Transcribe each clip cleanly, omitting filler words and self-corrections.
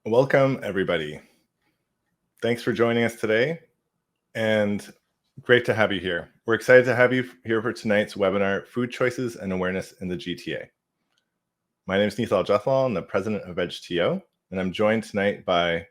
Welcome, everybody. Thanks for joining us today, and great to have you here. We're excited to have you here for tonight's webinar, Food Choices and Awareness in the GTA. My name is Nithal Jathwal, I'm the president of VegTO, and I'm joined tonight by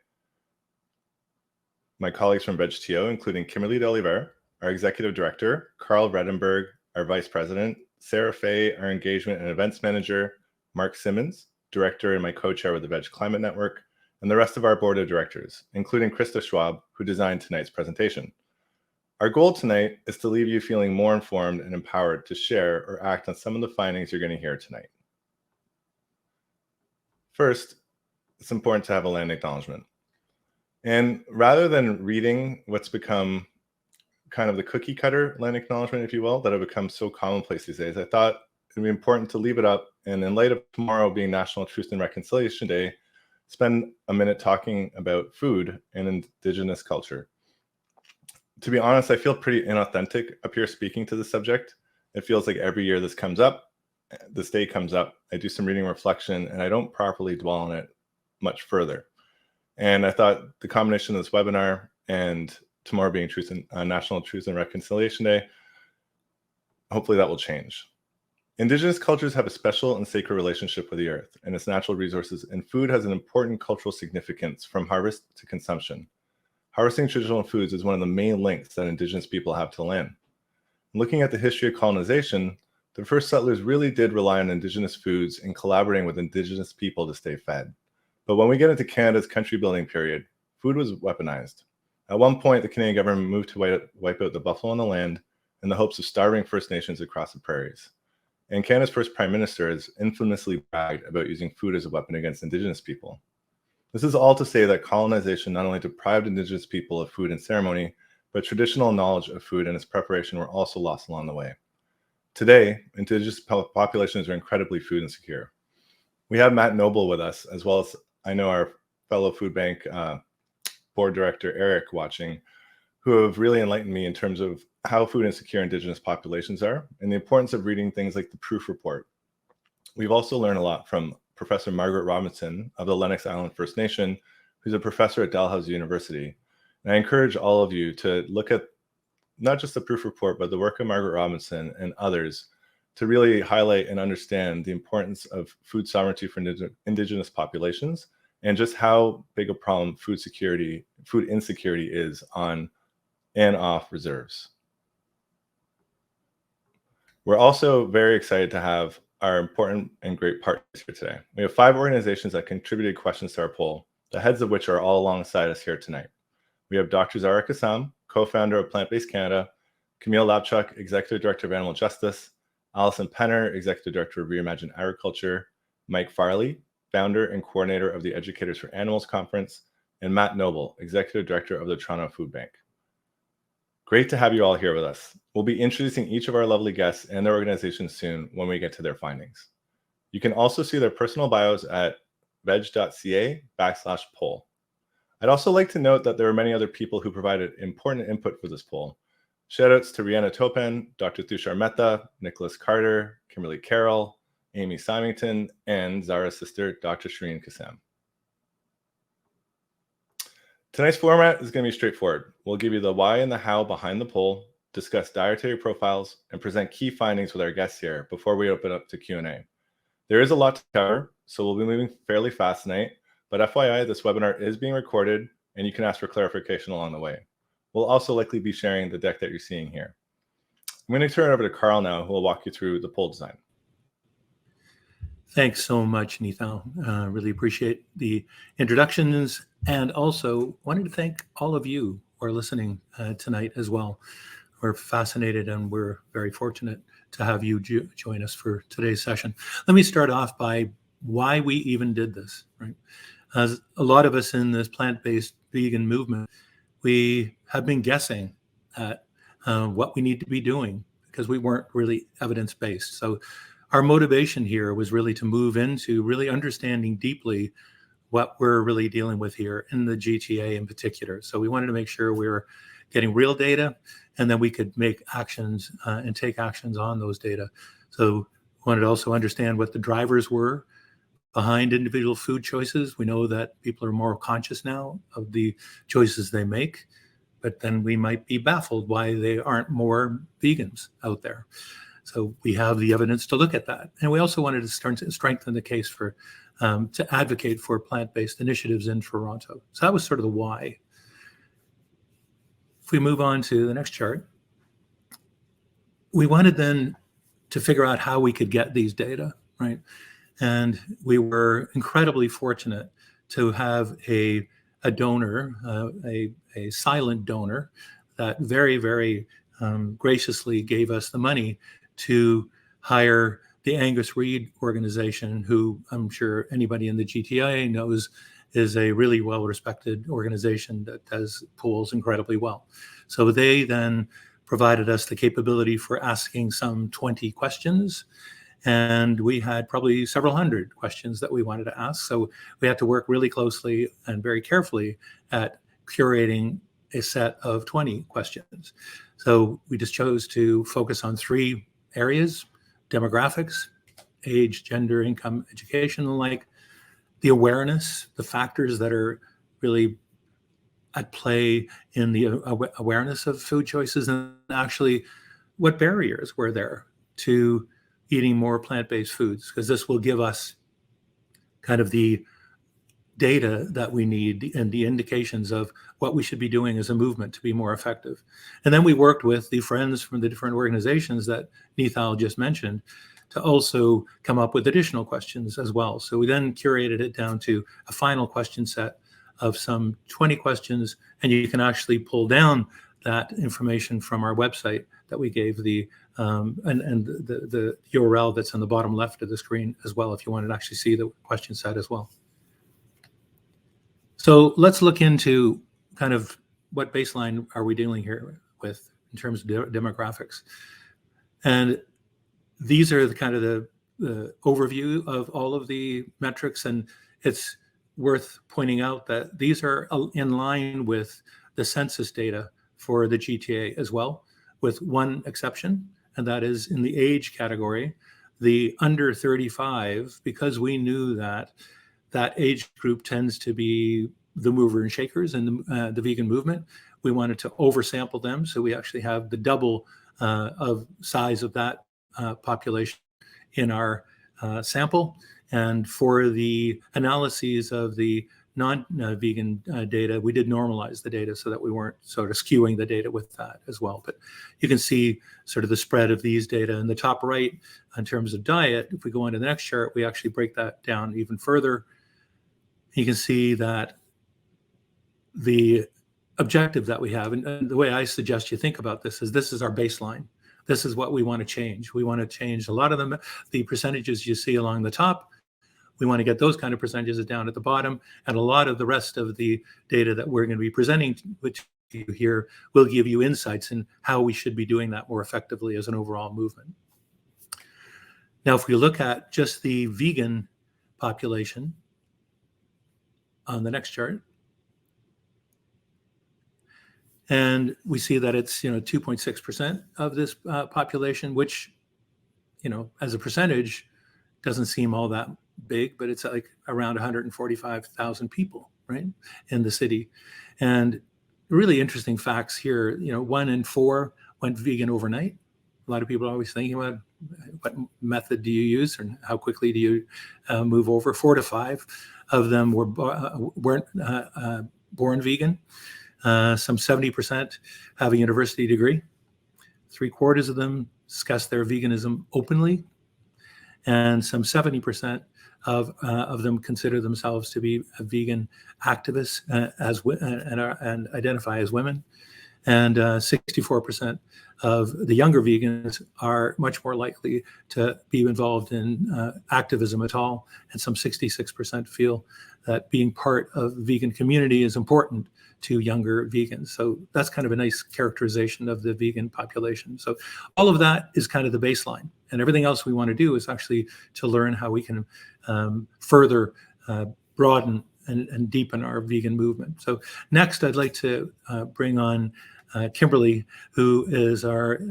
my colleagues from VegTO, including Kimberly D'Oliveira, our executive director, Carl Redenberg, our vice president, Sarah Fay, our engagement and events manager, Mark Simmons, director and my co-chair with the Veg Climate Network, and the rest of our board of directors, including Krista Schwab, who designed tonight's presentation. Our goal tonight is to leave you feeling more informed and empowered to share or act on some of the findings you're going to hear tonight. First, it's important to have a land acknowledgement. And rather than reading what's become kind of the cookie cutter land acknowledgement, if you will, that have become so commonplace these days, I thought it'd be important to leave it up. And in light of tomorrow being National Truth and Reconciliation Day, spend a minute talking about food and Indigenous culture. To be honest, I feel pretty inauthentic up here speaking to the subject. It feels like every year this comes up, this day comes up, I do some reading reflection, and I don't properly dwell on it much further. And I thought the combination of this webinar and tomorrow being National Truth and Reconciliation Day, hopefully that will change. Indigenous cultures have a special and sacred relationship with the earth and its natural resources, and food has an important cultural significance from harvest to consumption. Harvesting traditional foods is one of the main links that Indigenous people have to the land. Looking at the history of colonization, the first settlers really did rely on Indigenous foods and collaborating with Indigenous people to stay fed. But when we get into Canada's country building period, food was weaponized. At one point, the Canadian government moved to wipe out the buffalo on the land in the hopes of starving First Nations across the prairies. And Canada's first prime minister has infamously bragged about using food as a weapon against Indigenous people. This is all to say that colonization not only deprived Indigenous people of food and ceremony, but traditional knowledge of food and its preparation were also lost along the way. Today, Indigenous populations are incredibly food insecure. We have Matt Noble with us, as well as I know our fellow food bank board director, Eric, watching, who have really enlightened me in terms of how food insecure Indigenous populations are and the importance of reading things like the Proof Report. We've also learned a lot from Professor Margaret Robinson of the Lennox Island First Nation, who's a professor at Dalhousie University. And I encourage all of you to look at not just the Proof Report, but the work of Margaret Robinson and others to really highlight and understand the importance of food sovereignty for Indigenous populations and just how big a problem food insecurity is on and off reserves. We're also very excited to have our important and great partners here today. We have 5 organizations that contributed questions to our poll, the heads of which are all alongside us here tonight. We have Dr. Zara Kassam, co-founder of Plant-Based Canada, Camille Lapchuk, executive director of Animal Justice, Alison Penner, executive director of Reimagine Agriculture, Mike Farley, founder and coordinator of the Educators for Animals Conference, and Matt Noble, executive director of the Toronto Food Bank. Great to have you all here with us. We'll be introducing each of our lovely guests and their organizations soon when we get to their findings. You can also see their personal bios at veg.ca/poll. I'd also like to note that there are many other people who provided important input for this poll. Shoutouts to Rihanna Topan, Dr. Tushar Mehta, Nicholas Carter, Kimberly Carroll, Amy Symington, and Zara's sister, Dr. Shireen Kassam. Tonight's format is going to be straightforward. We'll give you the why and the how behind the poll, discuss dietary profiles, and present key findings with our guests here before we open up to Q&A. There is a lot to cover, so we'll be moving fairly fast tonight, but FYI, this webinar is being recorded, and you can ask for clarification along the way. We'll also likely be sharing the deck that you're seeing here. I'm going to turn it over to Carl now, who will walk you through the poll design. Thanks so much, Nithal. Really appreciate the introductions, and also wanted to thank all of you who are listening tonight as well. We're fascinated and we're very fortunate to have you join us for today's session. Let me start off by why we even did this, right? As a lot of us in this plant-based vegan movement, we have been guessing at what we need to be doing because we weren't really evidence-based. So our motivation here was really to move into really understanding deeply what we're really dealing with here in the GTA in particular. So we wanted to make sure we were getting real data and then we could make actions and take actions on those data. So we wanted to also understand what the drivers were behind individual food choices. We know that people are more conscious now of the choices they make, but then we might be baffled why they aren't more vegans out there. So we have the evidence to look at that. And we also wanted to strengthen the case for to advocate for plant-based initiatives in Toronto. So that was sort of the why. If we move on to the next chart, we wanted then to figure out how we could get these data, right? And we were incredibly fortunate to have a donor, a silent donor that very, very graciously gave us the money to hire the Angus Reid organization, who I'm sure anybody in the GTA knows is a really well-respected organization that does polls incredibly well. So they then provided us the capability for asking some 20 questions. And we had probably several hundred questions that we wanted to ask. So we had to work really closely and very carefully at curating a set of 20 questions. So we just chose to focus on 3 areas: demographics, age, gender, income, education, and like the awareness, the factors that are really at play in the awareness of food choices, and actually what barriers were there to eating more plant-based foods, because this will give us kind of the data that we need and the indications of what we should be doing as a movement to be more effective. And then we worked with the friends from the different organizations that Nithal just mentioned to also come up with additional questions as well. So we then curated it down to a final question set of some 20 questions, and you can actually pull down that information from our website that we gave the the URL that's on the bottom left of the screen as well, if you wanted to actually see the question set as well. So let's look into kind of what baseline are we dealing here with in terms of demographics. And these are the kind of the overview of all of the metrics, and it's worth pointing out that these are in line with the census data for the GTA as well, with one exception, and that is in the age category, the under 35, because we knew that that age group tends to be the mover and shakers in the vegan movement. We wanted to oversample them, so we actually have the double of size of that population in our sample. And for the analyses of the non-vegan data, we did normalize the data so that we weren't sort of skewing the data with that as well. But you can see sort of the spread of these data in the top right in terms of diet. If we go on to the next chart, we actually break that down even further. You can see that the objective that we have, and the way I suggest you think about this is our baseline. This is what we want to change. We want to change a lot of them, the percentages you see along the top. We want to get those kind of percentages down at the bottom, and a lot of the rest of the data that we're going to be presenting, which you here, will give you insights in how we should be doing that more effectively as an overall movement. Now, if we look at just the vegan population on the next chart, and we see that it's 2.6% of this population, which as a percentage doesn't seem all that big, but it's like around 145,000 people, right, in the city. And really interesting facts here, 1 in 4 went vegan overnight. A lot of people are always thinking about what method do you use and how quickly do you move over. 4 to 5 of them weren't born vegan. Some 70% have a university degree. 3/4 of them discuss their veganism openly, and some 70% of them consider themselves to be a vegan activists and identify as women. And 64% of the younger vegans are much more likely to be involved in activism at all. And some 66% feel that being part of the vegan community is important to younger vegans. So that's kind of a nice characterization of the vegan population. So all of that is kind of the baseline. And everything else we want to do is actually to learn how we can further broaden and deepen our vegan movement. So next, I'd like to bring on Kimberly, who is our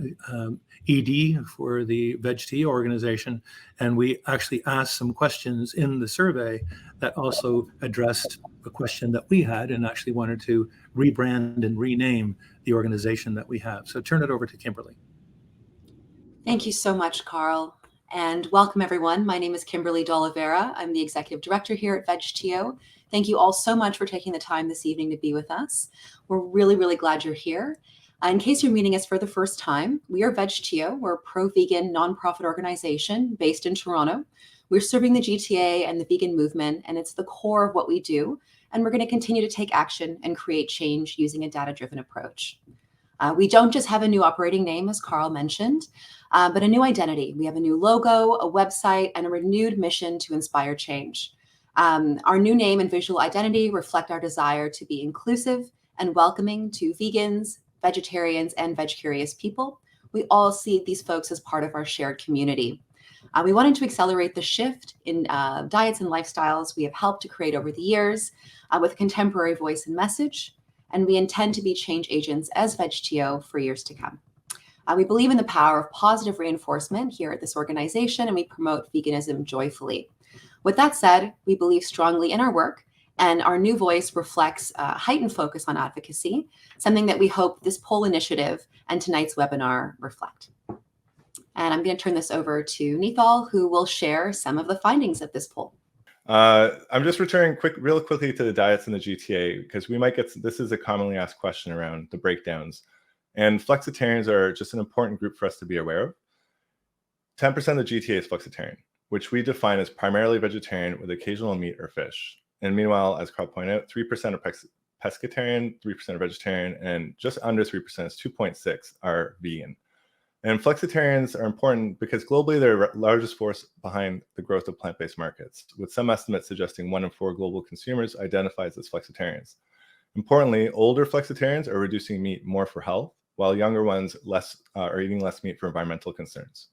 ED for the VegTO organization. And we actually asked some questions in the survey that also addressed a question that we had and actually wanted to rebrand and rename the organization that we have. So turn it over to Kimberly. Thank you so much, Carl. And welcome, everyone. My name is Kimberly D'Oliveira. I'm the Executive Director here at VegTO. Thank you all so much for taking the time this evening to be with us. We're really, really glad you're here. In case you're meeting us for the first time, we are VegTO. We're a pro-vegan nonprofit organization based in Toronto. We're serving the GTA and the vegan movement, and it's the core of what we do. And we're going to continue to take action and create change using a data-driven approach. We don't just have a new operating name, as Carl mentioned, but a new identity. We have a new logo, a website, and a renewed mission to inspire change. Our new name and visual identity reflect our desire to be inclusive and welcoming to vegans, vegetarians, and veg-curious people. We all see these folks as part of our shared community. We wanted to accelerate the shift in diets and lifestyles we have helped to create over the years with contemporary voice and message. And we intend to be change agents as VegTO for years to come. We believe in the power of positive reinforcement here at this organization, and we promote veganism joyfully. With that said, we believe strongly in our work, and our new voice reflects a heightened focus on advocacy, something that we hope this poll initiative and tonight's webinar reflect. And I'm going to turn this over to Nithal, who will share some of the findings of this poll. I'm just returning real quickly to the diets in the GTA, because we might get, this is a commonly asked question around the breakdowns. And flexitarians are just an important group for us to be aware of. 10% of the GTA is flexitarian, which we define as primarily vegetarian with occasional meat or fish. And meanwhile, as Carl pointed out, 3% are pescatarian, 3% are vegetarian, and just under 3%, is 2.6, are vegan. And flexitarians are important because globally they're the largest force behind the growth of plant-based markets, with some estimates suggesting 1 in 4 global consumers identifies as flexitarians. Importantly, older flexitarians are reducing meat more for health, while younger ones are eating less meat for environmental concerns.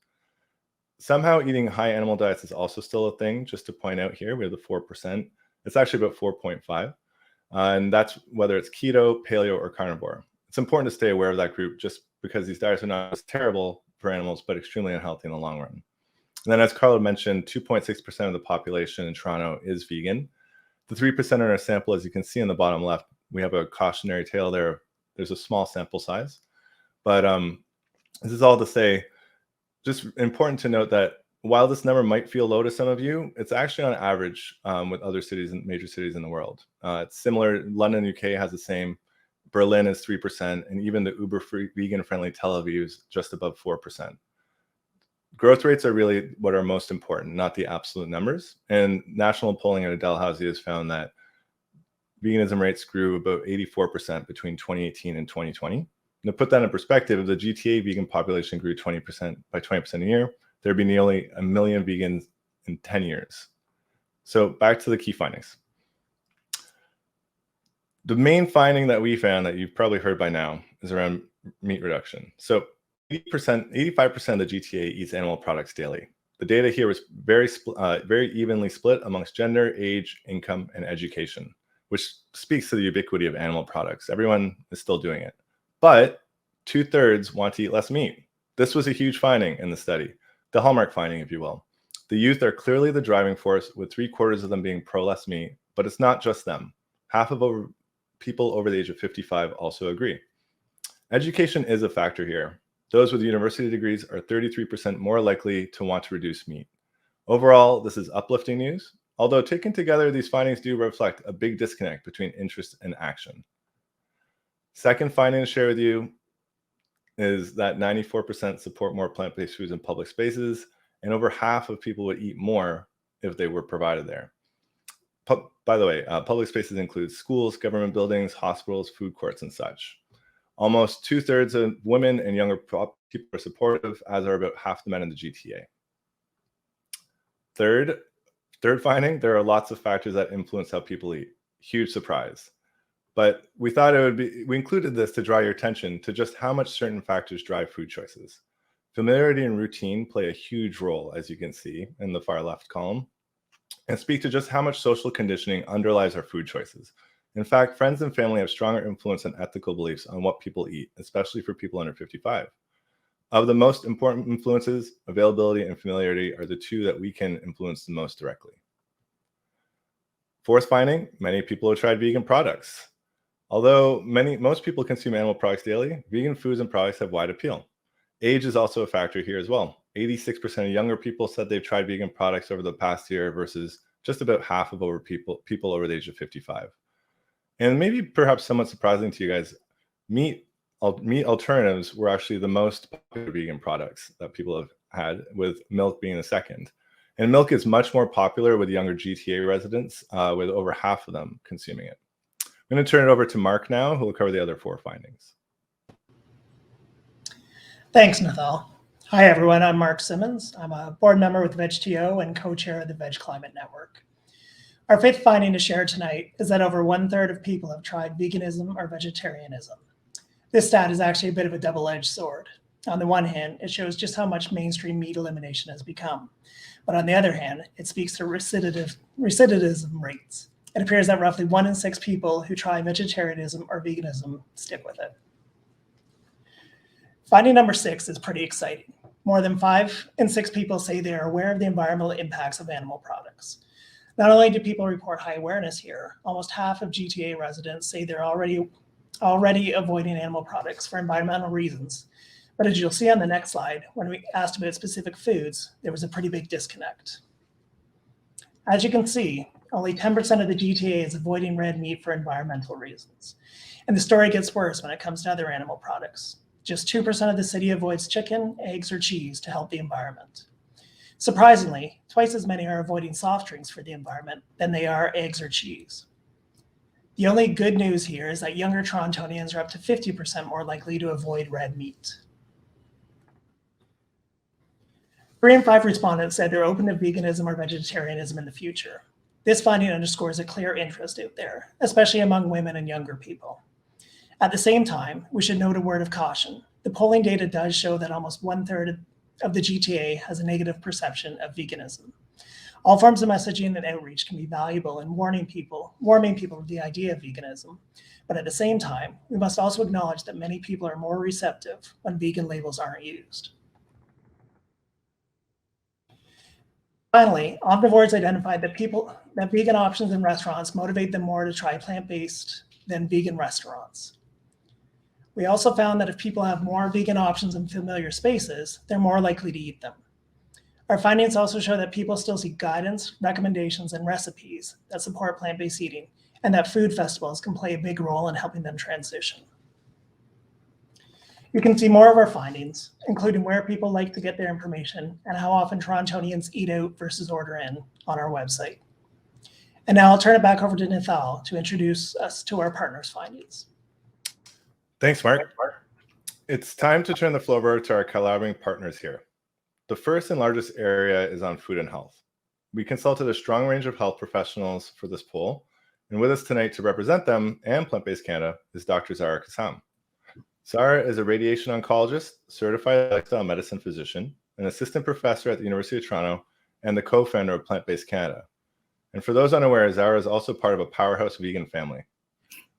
Somehow eating high animal diets is also still a thing. Just to point out here, we have the 4%. It's actually about 4.5. And that's whether it's keto, paleo, or carnivore. It's important to stay aware of that group just because these diets are not as terrible for animals, but extremely unhealthy in the long run. And then, as Carl mentioned, 2.6% of the population in Toronto is vegan. The 3% in our sample, as you can see in the bottom left, we have a cautionary tale there. There's a small sample size. But this is all to say, just important to note that while this number might feel low to some of you, it's actually on average with other cities and major cities in the world. It's similar. London, UK has the same. Berlin is 3%, and even the uber-free, vegan-friendly Tel Aviv is just above 4%. Growth rates are really what are most important, not the absolute numbers. And national polling at Dalhousie has found that veganism rates grew about 84% between 2018 and 2020. And to put that in perspective, if the GTA vegan population grew 20% by 20% a year, there'd be nearly 1 million vegans in 10 years. So back to the key findings. The main finding that we found that you've probably heard by now is around meat reduction. So 85% of the GTA eats animal products daily. The data here was very evenly split amongst gender, age, income, and education, which speaks to the ubiquity of animal products. Everyone is still doing it. But 2/3 want to eat less meat. This was a huge finding in the study, the hallmark finding, if you will. The youth are clearly the driving force, with 3/4 of them being pro-less meat, but it's not just them. Half of people over the age of 55 also agree. Education is a factor here. Those with university degrees are 33% more likely to want to reduce meat. Overall, this is uplifting news, although taken together, these findings do reflect a big disconnect between interest and action. Second finding to share with you is that 94% support more plant-based foods in public spaces, and over half of people would eat more if they were provided there. By the way, public spaces include schools, government buildings, hospitals, food courts, and such. Almost 2/3 of women and younger people are supportive, as are about half the men in the GTA. Third finding, there are lots of factors that influence how people eat. Huge surprise. But we thought we included this to draw your attention to just how much certain factors drive food choices. Familiarity and routine play a huge role, as you can see in the far left column, and speak to just how much social conditioning underlies our food choices. In fact, friends and family have stronger influence and ethical beliefs on what people eat, especially for people under 55. Of the most important influences, availability and familiarity are the two that we can influence the most directly. Fourth finding, many people have tried vegan products. Although most people consume animal products daily, vegan foods and products have wide appeal. Age is also a factor here as well. 86% of younger people said they've tried vegan products over the past year versus just about half of people over the age of 55. And maybe perhaps somewhat surprising to you guys, meat alternatives were actually the most popular vegan products that people have had, with milk being the second. And milk is much more popular with younger GTA residents, with over half of them consuming it. I'm going to turn it over to Mark now, who will cover the other four findings. Thanks, Nathal. Hi, everyone. I'm Mark Simmons. I'm a board member with VegTO and co-chair of the Veg Climate Network. Our fifth finding to share tonight is that over 1/3 of people have tried veganism or vegetarianism. This stat is actually a bit of a double-edged sword. On the one hand, it shows just how much mainstream meat elimination has become. But on the other hand, it speaks to recidivism rates. It appears that roughly 1 in 6 people who try vegetarianism or veganism stick with it. Finding number 6 is pretty exciting. More than 5 in 6 people say they are aware of the environmental impacts of animal products. Not only do people report high awareness here, almost half of GTA residents say they're already avoiding animal products for environmental reasons. But as you'll see on the next slide, when we asked about specific foods, there was a pretty big disconnect. As you can see, only 10% of the GTA is avoiding red meat for environmental reasons. And the story gets worse when it comes to other animal products. Just 2% of the city avoids chicken, eggs, or cheese to help the environment. Surprisingly, twice as many are avoiding soft drinks for the environment than they are eggs or cheese. The only good news here is that younger Torontonians are up to 50% more likely to avoid red meat. 3 in 5 respondents said they're open to veganism or vegetarianism in the future. This finding underscores a clear interest out there, especially among women and younger people. At the same time, we should note a word of caution. The polling data does show that almost 1/3 of the GTA has a negative perception of veganism. All forms of messaging and outreach can be valuable in warming people of the idea of veganism. But at the same time, we must also acknowledge that many people are more receptive when vegan labels aren't used. Finally, omnivores identified that vegan options in restaurants motivate them more to try plant-based than vegan restaurants. We also found that if people have more vegan options in familiar spaces, they're more likely to eat them. Our findings also show that people still seek guidance, recommendations, and recipes that support plant-based eating, and that food festivals can play a big role in helping them transition. You can see more of our findings, including where people like to get their information and how often Torontonians eat out versus order in, on our website. And now I'll turn it back over to Nathal to introduce us to our partners' findings. Thanks, Mark. It's time to turn the floor over to our collaborating partners here. The first and largest area is on food and health. We consulted a strong range of health professionals for this poll, and with us tonight to represent them and Plant-Based Canada is Dr. Zara Kassam. Zara is a radiation oncologist, certified lifestyle medicine physician, an assistant professor at the University of Toronto, and the co-founder of Plant-Based Canada. And for those unaware, Zara is also part of a powerhouse vegan family.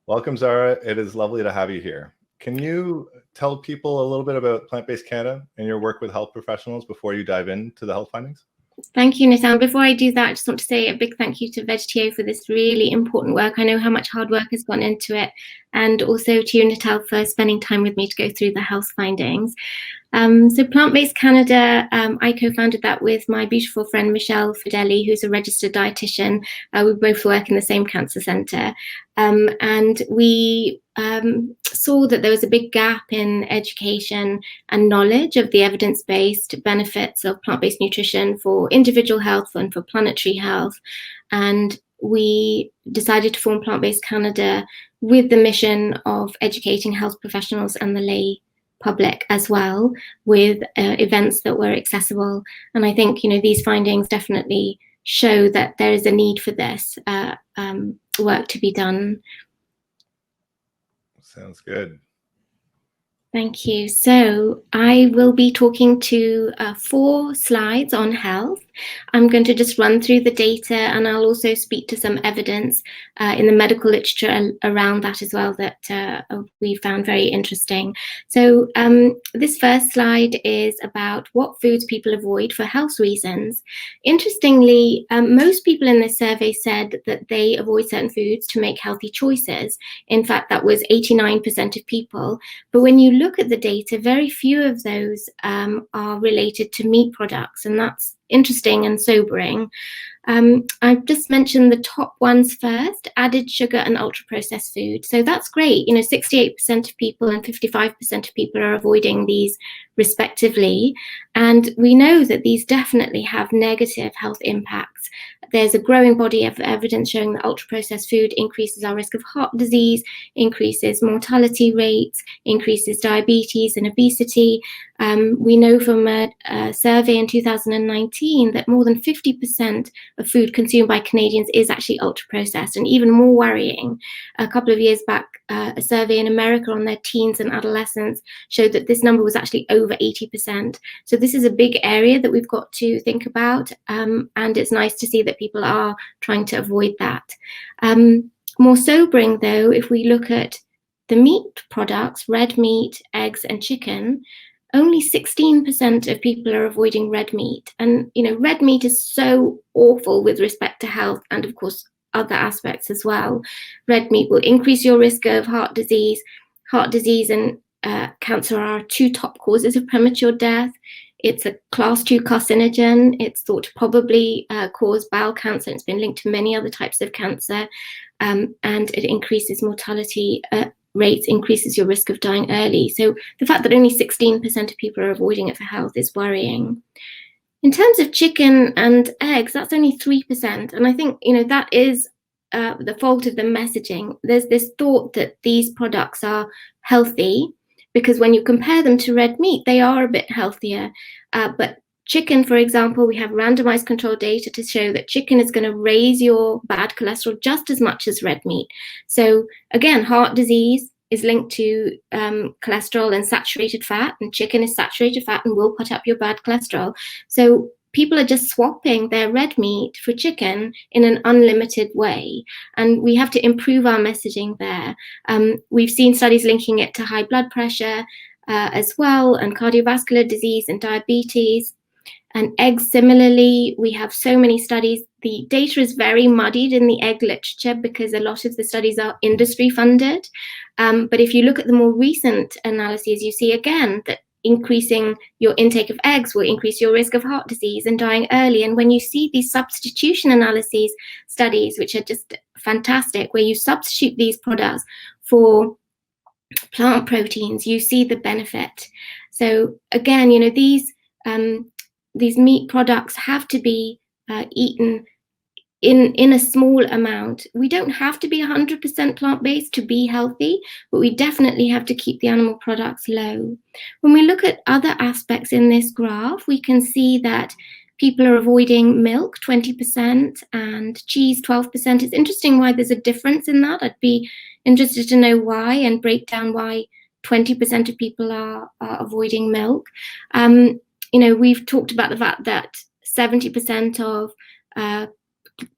Welcome, Zara. It is lovely to have you here. Can you tell people a little bit about Plant-Based Canada and your work with health professionals before you dive into the health findings? Thank you, Nissan. Before I do that, I just want to say a big thank you to VegTO for this really important work. I know how much hard work has gone into it, and also to you, Natal, for spending time with me to go through the health findings. So Plant-Based Canada, I co-founded that with my beautiful friend Michelle Fideli, who's a registered dietitian. We both work in the same cancer centre, and we saw that there was a big gap in education and knowledge of the evidence-based benefits of plant-based nutrition for individual health and for planetary health. And we decided to form Plant-Based Canada with the mission of educating health professionals and the lay public as well, with events that were accessible. And I think, these findings definitely show that there is a need for this work to be done. Sounds good. Thank you. So I will be talking to 4 slides on health. I'm going to just run through the data, and I'll also speak to some evidence in the medical literature around that as well that we found very interesting. So this first slide is about what foods people avoid for health reasons. Interestingly, most people in this survey said that they avoid certain foods to make healthy choices. In fact, that was 89% of people. But when you look at the data, very few of those are related to meat products, and that's interesting and sobering. I've just mentioned the top ones first: added sugar and ultra-processed food. So that's great. 68% of people and 55% of people are avoiding these respectively. And we know that these definitely have negative health impacts. There's a growing body of evidence showing that ultra-processed food increases our risk of heart disease, increases mortality rates, increases diabetes and obesity. We know from a survey in 2019 that more than 50% of food consumed by Canadians is actually ultra-processed. And even more worrying, a couple of years back, a survey in America on their teens and adolescents showed that this number was actually over 80%. So this is a big area that we've got to think about, and it's nice to see that people are trying to avoid that. More sobering, though, if we look at the meat products, red meat, eggs, and chicken, only 16% of people are avoiding red meat. And, red meat is so awful with respect to health and, of course, other aspects as well. Red meat will increase your risk of heart disease. Heart disease and cancer are two top causes of premature death. It's a class 2 carcinogen. It's thought to probably cause bowel cancer. It's been linked to many other types of cancer, and it increases mortality rates, increases your risk of dying early. So the fact that only 16% of people are avoiding it for health is worrying. In terms of chicken and eggs, that's only 3%. And I think, that is the fault of the messaging. There's this thought that these products are healthy because when you compare them to red meat, they are a bit healthier. But chicken, for example, we have randomized control data to show that chicken is going to raise your bad cholesterol just as much as red meat. So again, heart disease is linked to cholesterol and saturated fat, and chicken is saturated fat and will put up your bad cholesterol. So people are just swapping their red meat for chicken in an unlimited way. And we have to improve our messaging there. We've seen studies linking it to high blood pressure as well, and cardiovascular disease and diabetes. And eggs, similarly, we have so many studies. The data is very muddied in the egg literature because a lot of the studies are industry funded. But if you look at the more recent analyses, you see again that increasing your intake of eggs will increase your risk of heart disease and dying early. And when you see these substitution analyses studies, which are just fantastic, where you substitute these products for plant proteins, you see the benefit. So again, these meat products have to be eaten in a small amount. We don't have to be 100% plant-based to be healthy, but we definitely have to keep the animal products low. When we look at other aspects in this graph, we can see that people are avoiding milk 20% and cheese 12%. It's interesting why there's a difference in that. I'd be interested to know why and break down why 20% of people are avoiding milk. We've talked about the fact that 70% of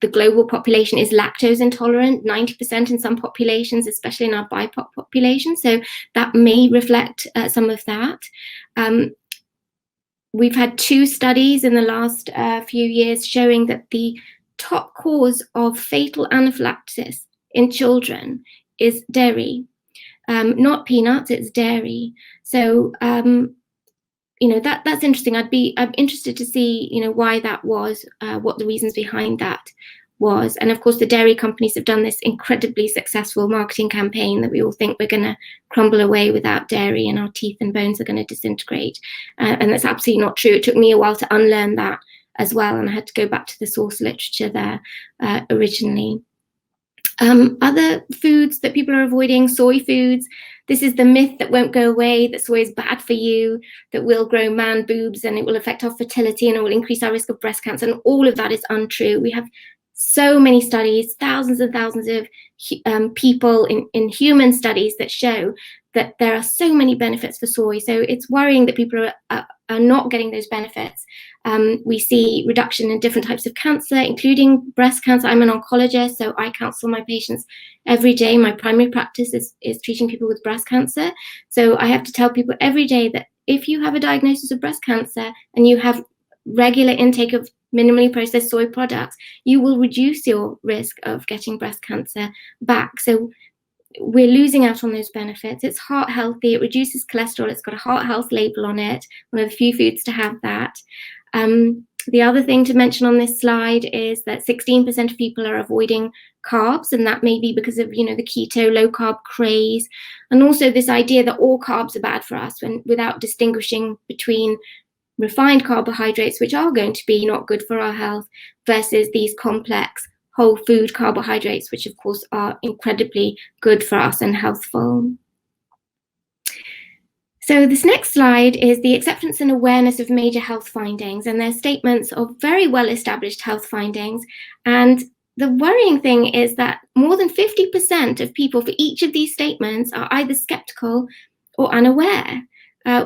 the global population is lactose intolerant, 90% in some populations, especially in our BIPOC population. So that may reflect some of that. We've had 2 studies in the last few years showing that the top cause of fatal anaphylaxis in children is dairy. Not peanuts, it's dairy. So, that's interesting. I'm interested to see, why that was, what the reasons behind that was. And of course, the dairy companies have done this incredibly successful marketing campaign that we all think we're going to crumble away without dairy and our teeth and bones are going to disintegrate. And that's absolutely not true. It took me a while to unlearn that as well. And I had to go back to the source literature there originally. Other foods that people are avoiding, soy foods. This is the myth that won't go away, that soy is bad for you, that we'll grow man boobs and it will affect our fertility and it will increase our risk of breast cancer. And all of that is untrue. We have so many studies, thousands and thousands of people in human studies that show that there are so many benefits for soy. So it's worrying that people are are not getting those benefits. We see reduction in different types of cancer, including breast cancer. I'm an oncologist, so I counsel my patients every day. My primary practice is treating people with breast cancer. So I have to tell people every day that if you have a diagnosis of breast cancer and you have regular intake of minimally processed soy products, you will reduce your risk of getting breast cancer back. So we're losing out on those benefits. It's heart healthy, it reduces cholesterol, it's got a heart health label on it, one of the few foods to have that. The other thing to mention on this slide is that 16% of people are avoiding carbs, and that may be because of, the keto low carb craze, and also this idea that all carbs are bad for us, without distinguishing between refined carbohydrates, which are going to be not good for our health, versus these complex whole food carbohydrates, which of course are incredibly good for us and healthful. So this next slide is the acceptance and awareness of major health findings, and they're statements of very well-established health findings. And the worrying thing is that more than 50% of people for each of these statements are either skeptical or unaware,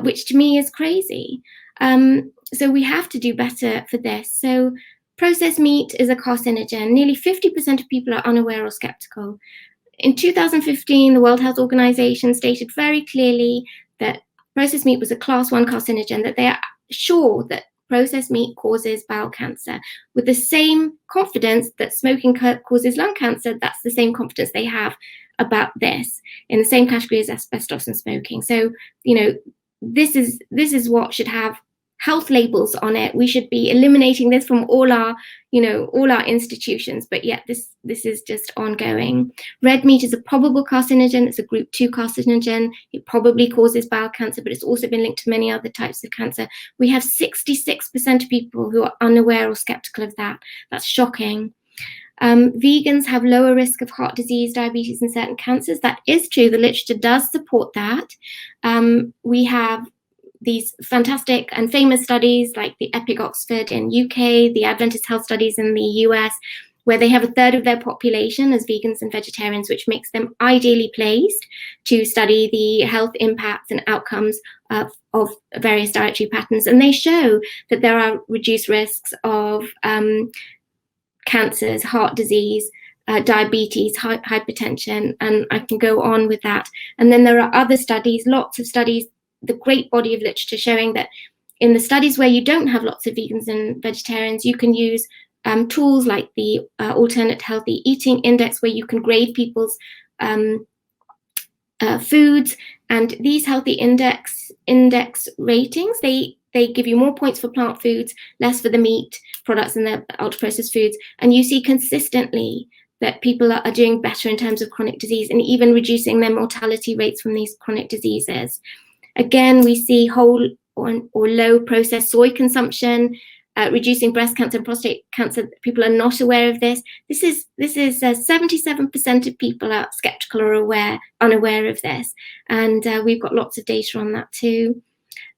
which to me is crazy. So we have to do better for this. So processed meat is a carcinogen. Nearly 50% of people are unaware or skeptical. In 2015, the World Health Organization stated very clearly that processed meat was a class 1 carcinogen, that they are sure that processed meat causes bowel cancer. With the same confidence that smoking causes lung cancer, that's the same confidence they have about this, in the same category as asbestos and smoking. So, this is what should have health labels on it. We should be eliminating this from all our institutions, but yet this is just ongoing. Red meat is a probable carcinogen. It's a group 2 carcinogen. It probably causes bowel cancer, but it's also been linked to many other types of cancer. We have 66% of people who are unaware or skeptical of that. That's shocking. Vegans have lower risk of heart disease, diabetes, and certain cancers. That is true. The literature does support that. We have these fantastic and famous studies like the EPIC Oxford in UK, the Adventist Health Studies in the US, where they have a third of their population as vegans and vegetarians, which makes them ideally placed to study the health impacts and outcomes of various dietary patterns. And they show that there are reduced risks of cancers, heart disease, diabetes, hypertension, and I can go on with that. And then there are other studies, lots of studies, the great body of literature showing that in the studies where you don't have lots of vegans and vegetarians, you can use tools like the Alternate Healthy Eating Index, where you can grade people's foods, and these healthy index ratings, they give you more points for plant foods, less for the meat products and the ultra-processed foods, and you see consistently that people are doing better in terms of chronic disease and even reducing their mortality rates from these chronic diseases. Again, we see whole or low processed soy consumption, reducing breast cancer and prostate cancer. People are not aware of this. This is 77% of people are skeptical or unaware of this, and we've got lots of data on that too.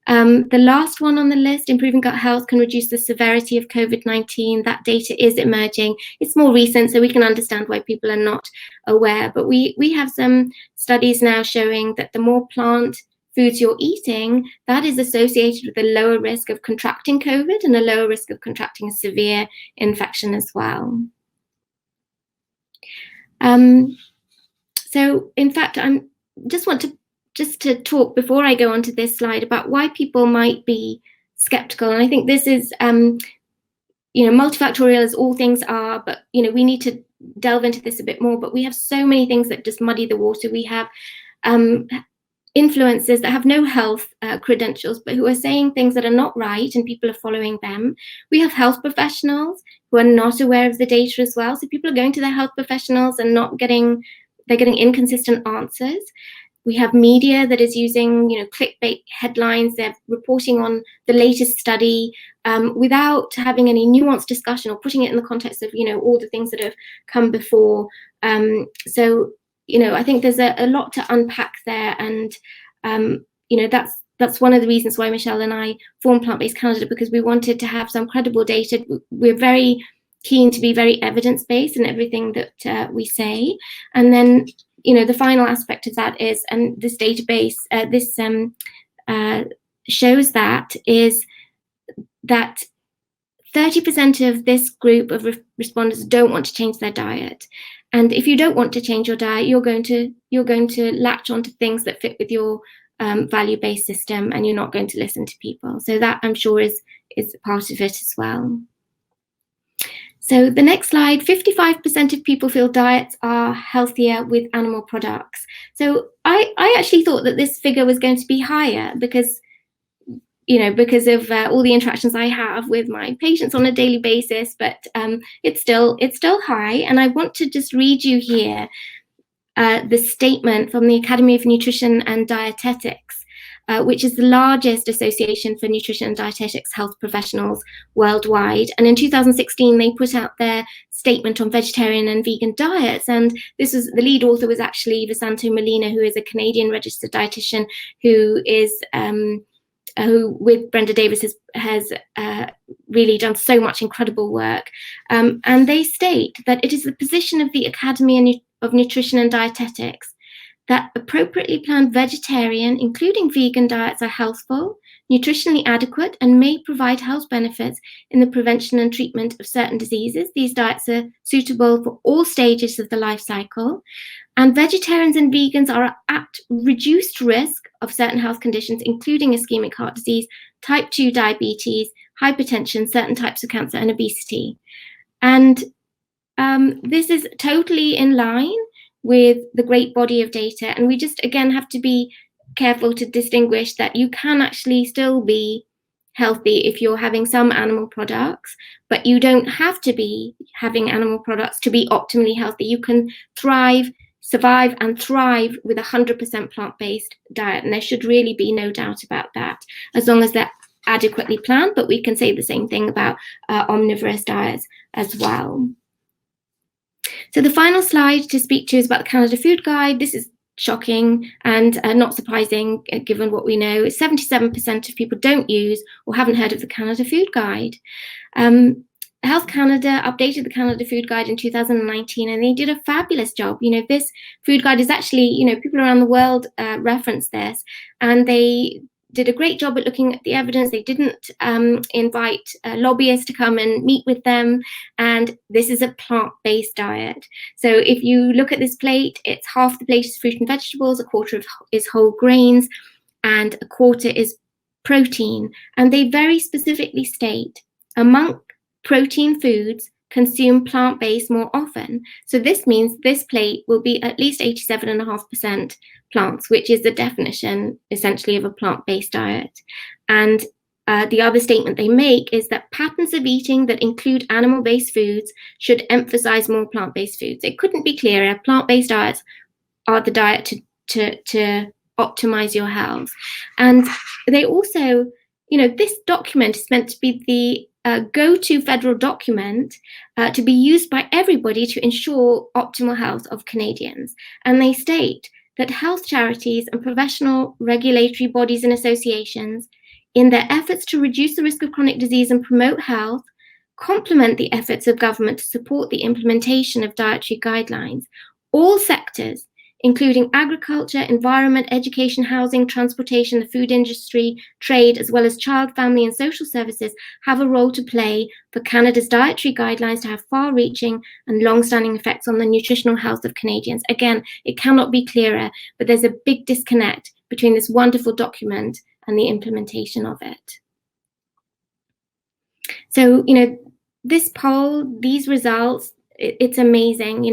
The last one on the list, improving gut health can reduce the severity of COVID-19. That data is emerging. It's more recent, so we can understand why people are not aware. But we have some studies now showing that the more plant foods you're eating, that is associated with a lower risk of contracting COVID and a lower risk of contracting a severe infection as well. So in fact, I just want to talk before I go on to this slide about why people might be skeptical. And I think this is, multifactorial as all things are, but, we need to delve into this a bit more. But we have so many things that just muddy the water. We have influencers that have no health credentials, but who are saying things that are not right, and people are following them. We have health professionals who are not aware of the data as well. So people are going to their health professionals and they're getting inconsistent answers. We have media that is using, clickbait headlines. They're reporting on the latest study without having any nuanced discussion or putting it in the context of, all the things that have come before. I think there's a lot to unpack there, and that's one of the reasons why Michelle and I formed Plant-Based Canada, because we wanted to have some credible data. We're very keen to be very evidence-based in everything that we say, and then the final aspect of that is, and this database, shows that is that 30% of this group of respondents don't want to change their diet. And if you don't want to change your diet, you're going to latch onto things that fit with your value-based system, and you're not going to listen to people. So that, I'm sure, is part of it as well. So the next slide, 55% of people feel diets are healthier with animal products. So I actually thought that this figure was going to be higher because of all the interactions I have with my patients on a daily basis, but it's still high. And I want to just read you here the statement from the Academy of Nutrition and Dietetics, which is the largest association for nutrition and dietetics health professionals worldwide. And in 2016, they put out their statement on vegetarian and vegan diets. And this was, the lead author was actually Visanto Molina, who is a Canadian registered dietitian who is who with Brenda Davis has really done so much incredible work. And they state that it is the position of the Academy of Nutrition and Dietetics that appropriately planned vegetarian, including vegan diets are healthful, nutritionally adequate, and may provide health benefits in the prevention and treatment of certain diseases. These diets are suitable for all stages of the life cycle. And vegetarians and vegans are at reduced risk of certain health conditions, including ischemic heart disease, type 2 diabetes, hypertension, certain types of cancer, and obesity. And this is totally in line with the great body of data. And we just, again, have to be careful to distinguish that you can actually still be healthy if you're having some animal products, but you don't have to be having animal products to be optimally healthy. You can survive and thrive with 100% plant-based diet. And there should really be no doubt about that, as long as they're adequately planned. But we can say the same thing about omnivorous diets as well. So the final slide to speak to is about the Canada Food Guide. This is shocking and not surprising given what we know. 77% of people don't use or haven't heard of the Canada Food Guide. Health Canada updated the Canada Food Guide in 2019, and they did a fabulous job. This food guide is actually, people around the world reference this, and they did a great job at looking at the evidence. They didn't invite lobbyists to come and meet with them. And this is a plant-based diet. So if you look at this plate, it's half the plate is fruit and vegetables, a quarter is whole grains, and a quarter is protein. And they very specifically state, among protein foods, consume plant-based more often. So this means this plate will be at least 87.5% plants, which is the definition essentially of a plant-based diet. And the other statement they make is that patterns of eating that include animal-based foods should emphasize more plant-based foods. It couldn't be clearer. Plant-based diets are the diet to optimize your health. And they also, this document is meant to be the go-to federal document to be used by everybody to ensure optimal health of Canadians. And they state that health charities and professional regulatory bodies and associations, in their efforts to reduce the risk of chronic disease and promote health, complement the efforts of government to support the implementation of dietary guidelines. All sectors, including agriculture, environment, education, housing, transportation, the food industry, trade, as well as child, family, and social services, have a role to play for Canada's dietary guidelines to have far-reaching and long-standing effects on the nutritional health of Canadians. Again, it cannot be clearer, but there's a big disconnect between this wonderful document and the implementation of it. So, this poll, these results, it's amazing.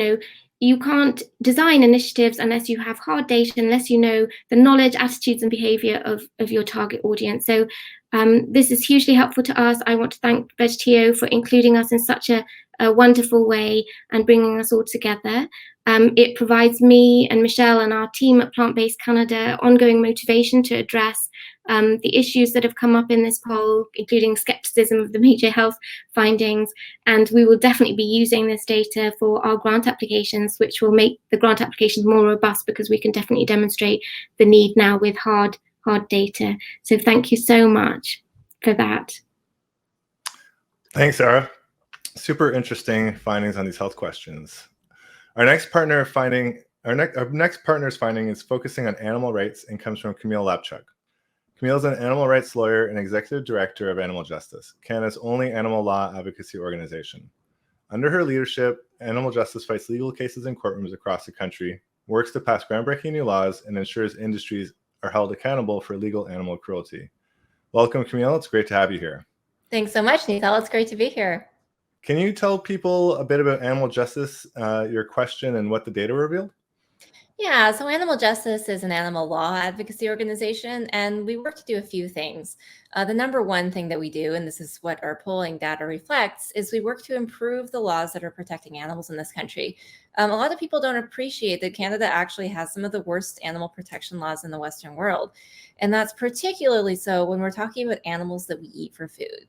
You can't design initiatives unless you have hard data, unless you know the knowledge, attitudes, and behavior of your target audience. So this is hugely helpful to us. I want to thank VegTO for including us in such a wonderful way and bringing us all together. It provides me and Michelle and our team at Plant-Based Canada ongoing motivation to address the issues that have come up in this poll, including skepticism of the major health findings. And we will definitely be using this data for our grant applications, which will make the grant applications more robust, because we can definitely demonstrate the need now with hard data. So thank you so much for that. Thanks, Sarah. Super interesting findings on these health questions. Our next partner's finding is focusing on animal rights and comes from Camille Lapchuk. Camille is an animal rights lawyer and executive director of Animal Justice, Canada's only animal law advocacy organization. Under her leadership, Animal Justice fights legal cases in courtrooms across the country, works to pass groundbreaking new laws, and ensures industries are held accountable for illegal animal cruelty. Welcome, Camille. It's great to have you here. Thanks so much, Nital. It's great to be here. Can you tell people a bit about Animal Justice, your question, and what the data revealed? Yeah, so Animal Justice is an animal law advocacy organization, and we work to do a few things. The number one thing that we do, and this is what our polling data reflects, is we work to improve the laws that are protecting animals in this country. A lot of people don't appreciate that Canada actually has some of the worst animal protection laws in the Western world. And that's particularly so when we're talking about animals that we eat for food.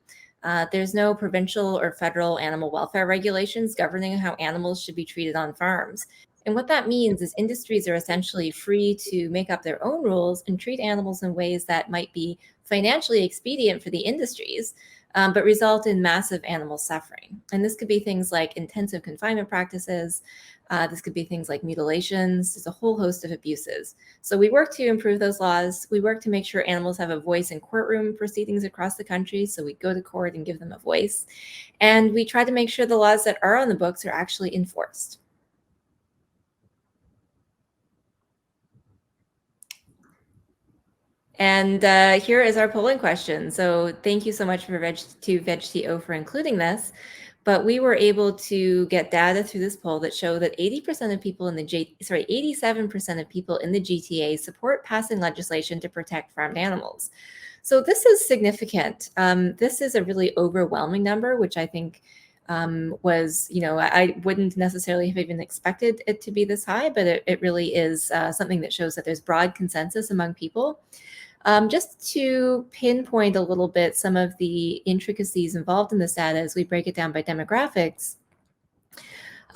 There's no provincial or federal animal welfare regulations governing how animals should be treated on farms. And what that means is industries are essentially free to make up their own rules and treat animals in ways that might be financially expedient for the industries, but result in massive animal suffering. And this could be things like intensive confinement practices. This could be things like mutilations. There's a whole host of abuses. So we work to improve those laws. We work to make sure animals have a voice in courtroom proceedings across the country. So we go to court and give them a voice. And we try to make sure the laws that are on the books are actually enforced. And here is our polling question. So thank you so much to VegTO for including this. But we were able to get data through this poll that show that 80% of people in the 87% of people in the GTA support passing legislation to protect farmed animals. So this is significant. This is a really overwhelming number, which I think was, I wouldn't necessarily have even expected it to be this high, but it really is something that shows that there's broad consensus among people. Just to pinpoint a little bit some of the intricacies involved in this data as we break it down by demographics.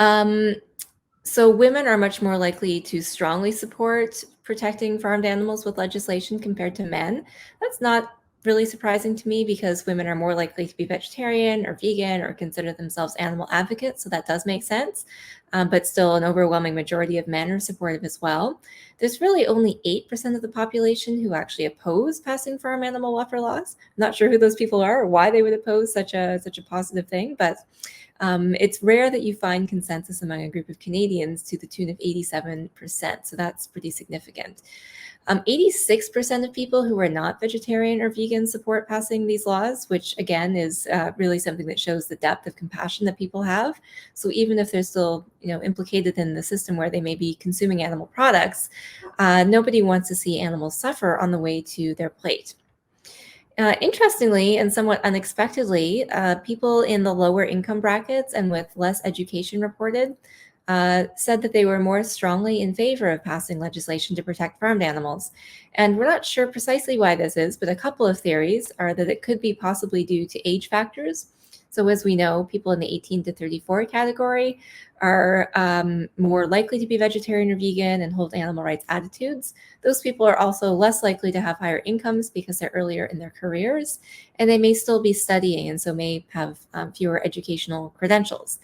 So women are much more likely to strongly support protecting farmed animals with legislation compared to men. That's not really surprising to me because women are more likely to be vegetarian or vegan or consider themselves animal advocates. So that does make sense. But still an overwhelming majority of men are supportive as well. There's really only 8% of the population who actually oppose passing farm animal welfare laws. I'm not sure who those people are or why they would oppose such a positive thing, but it's rare that you find consensus among a group of Canadians to the tune of 87%. So that's pretty significant. 86% of people who are not vegetarian or vegan support passing these laws, which again is really something that shows the depth of compassion that people have. So even if they're still, implicated in the system where they may be consuming animal products, nobody wants to see animals suffer on the way to their plate. Interestingly and somewhat unexpectedly, people in the lower income brackets and with less education reported said that they were more strongly in favor of passing legislation to protect farmed animals. And we're not sure precisely why this is, but a couple of theories are that it could be possibly due to age factors. So as we know, people in the 18 to 34 category are more likely to be vegetarian or vegan and hold animal rights attitudes. Those people are also less likely to have higher incomes because they're earlier in their careers, and they may still be studying and so may have fewer educational credentials.